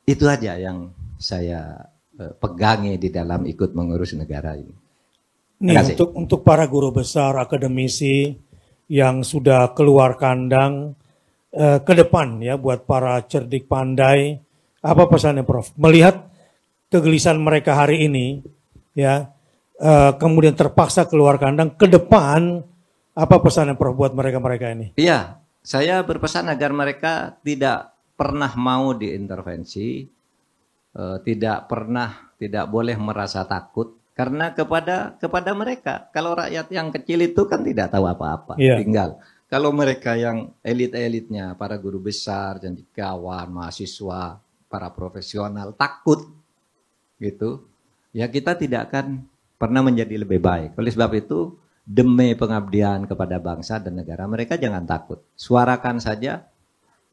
Itu aja yang saya pegangi di dalam ikut mengurus negara ini. Nih, Terima kasih. untuk para guru besar, akademisi yang sudah keluar kandang ke depan ya buat para cerdik pandai, apa pesannya Prof? Melihat kegelisahan mereka hari ini ya, kemudian terpaksa keluar kandang ke depan, apa pesannya Prof buat mereka-mereka ini? Iya, saya berpesan agar mereka tidak pernah mau diintervensi, tidak boleh merasa takut. Karena kepada mereka, kalau rakyat yang kecil itu kan tidak tahu apa-apa. Iya. Tinggal kalau mereka yang elit-elitnya, para guru besar, cendekiawan, mahasiswa, para profesional takut gitu, ya kita tidak akan pernah menjadi lebih baik. Oleh sebab itu, demi pengabdian kepada bangsa dan negara, mereka jangan takut. Suarakan saja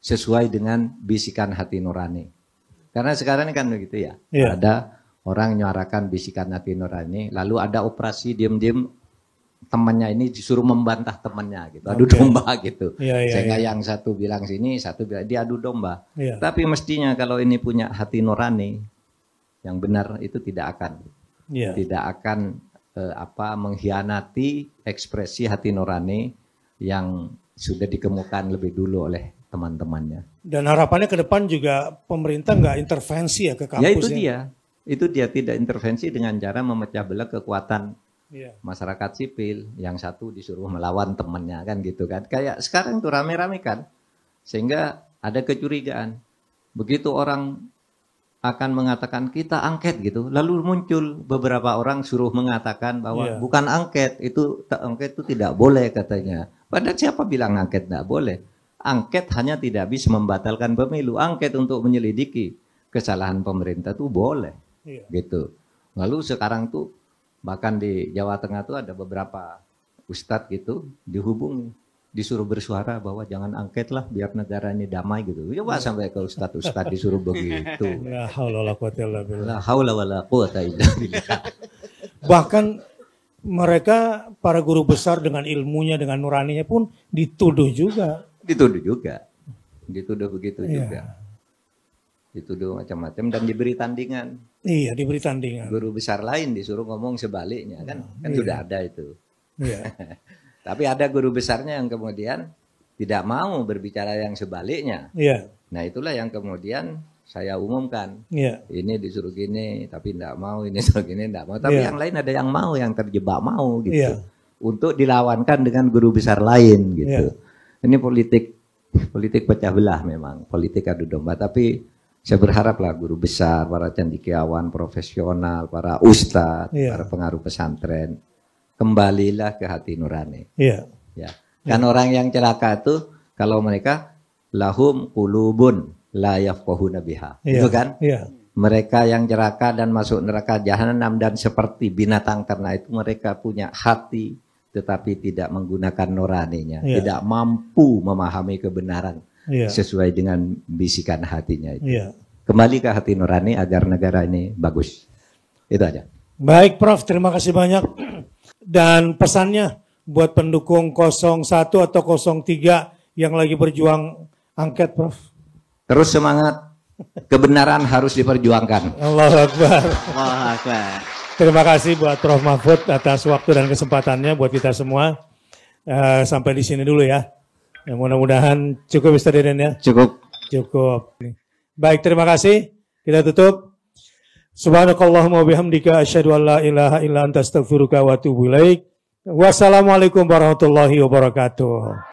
sesuai dengan bisikan hati nurani. Karena sekarang ini kan begitu ya. Iya. Ada orang nyuarakan bisikan hati nurani, lalu ada operasi diem-diem temannya ini disuruh membantah temannya gitu, adu domba gitu. Sehingga yang satu bilang sini, satu bilang dia adu domba. Tapi mestinya kalau ini punya hati nurani yang benar itu tidak akan mengkhianati ekspresi hati nurani yang sudah dikemukakan lebih dulu oleh teman-temannya. Dan harapannya ke depan juga pemerintah nggak intervensi ya ke kampus. Ya itu dia tidak intervensi dengan cara memecah belah kekuatan masyarakat sipil. Yang satu disuruh melawan temannya kan gitu kan. Kayak sekarang tuh rame-rame kan. Sehingga ada kecurigaan. Begitu orang akan mengatakan kita angket gitu. Lalu muncul beberapa orang suruh mengatakan bahwa bukan angket. Angket itu tidak boleh katanya. Padahal siapa bilang angket tidak boleh? Angket hanya tidak bisa membatalkan pemilu. Angket untuk menyelidiki kesalahan pemerintah itu boleh. Gitu. Lalu sekarang tuh bahkan di Jawa Tengah tuh ada beberapa ustadz gitu dihubungi, disuruh bersuara bahwa jangan angket lah biar negara ini damai gitu. Coba sampai ke ustadz disuruh begitu. La haula wala quwata illa billah. La haula wala quwata illa billah. Bahkan mereka para guru besar dengan ilmunya, dengan nuraninya pun dituduh juga. Dituduh begitu juga. Dituduh macam-macam dan diberi tandingan. Iya, diberi tandingan. Guru besar lain disuruh ngomong sebaliknya kan sudah ada itu. Iya. Tapi ada guru besarnya yang kemudian tidak mau berbicara yang sebaliknya. Iya. Nah itulah yang kemudian saya umumkan. Iya. Ini disuruh gini tapi tidak mau, ini disuruh gini tidak mau. Tapi yang lain ada yang mau, yang terjebak mau gitu. Iya. Untuk dilawankan dengan guru besar lain gitu. Ini politik pecah belah memang, politik adu domba. Tapi saya berharaplah guru besar, para cendekiawan profesional, para ustadz, para pengaruh pesantren, kembalilah ke hati nurani. Ya. Kan orang yang celaka itu kalau mereka lahum qulubun la yafqahuna biha. Itu kan? Mereka yang celaka dan masuk neraka jahanam dan seperti binatang karena itu mereka punya hati tetapi tidak menggunakan nuraninya, tidak mampu memahami kebenaran. Sesuai dengan bisikan hatinya itu. Kembali ke hati nurani agar negara ini bagus. Itu aja. Baik Prof, terima kasih banyak. Dan pesannya buat pendukung 01 atau 03 yang lagi berjuang angket Prof. Terus semangat. Kebenaran harus diperjuangkan. Allahu Akbar. Allahu Akbar. Terima kasih buat Prof Mahfud atas waktu dan kesempatannya buat kita semua. Sampai di sini dulu ya. Ya, mudah-mudahan cukup Ustaz Deden ya. Cukup. Baik, terima kasih. Kita tutup. Subhanakallahumma wabihamdika asyhadu an la ilaha illa anta astaghfiruka wa atubu ilaik. Wassalamualaikum warahmatullahi wabarakatuh.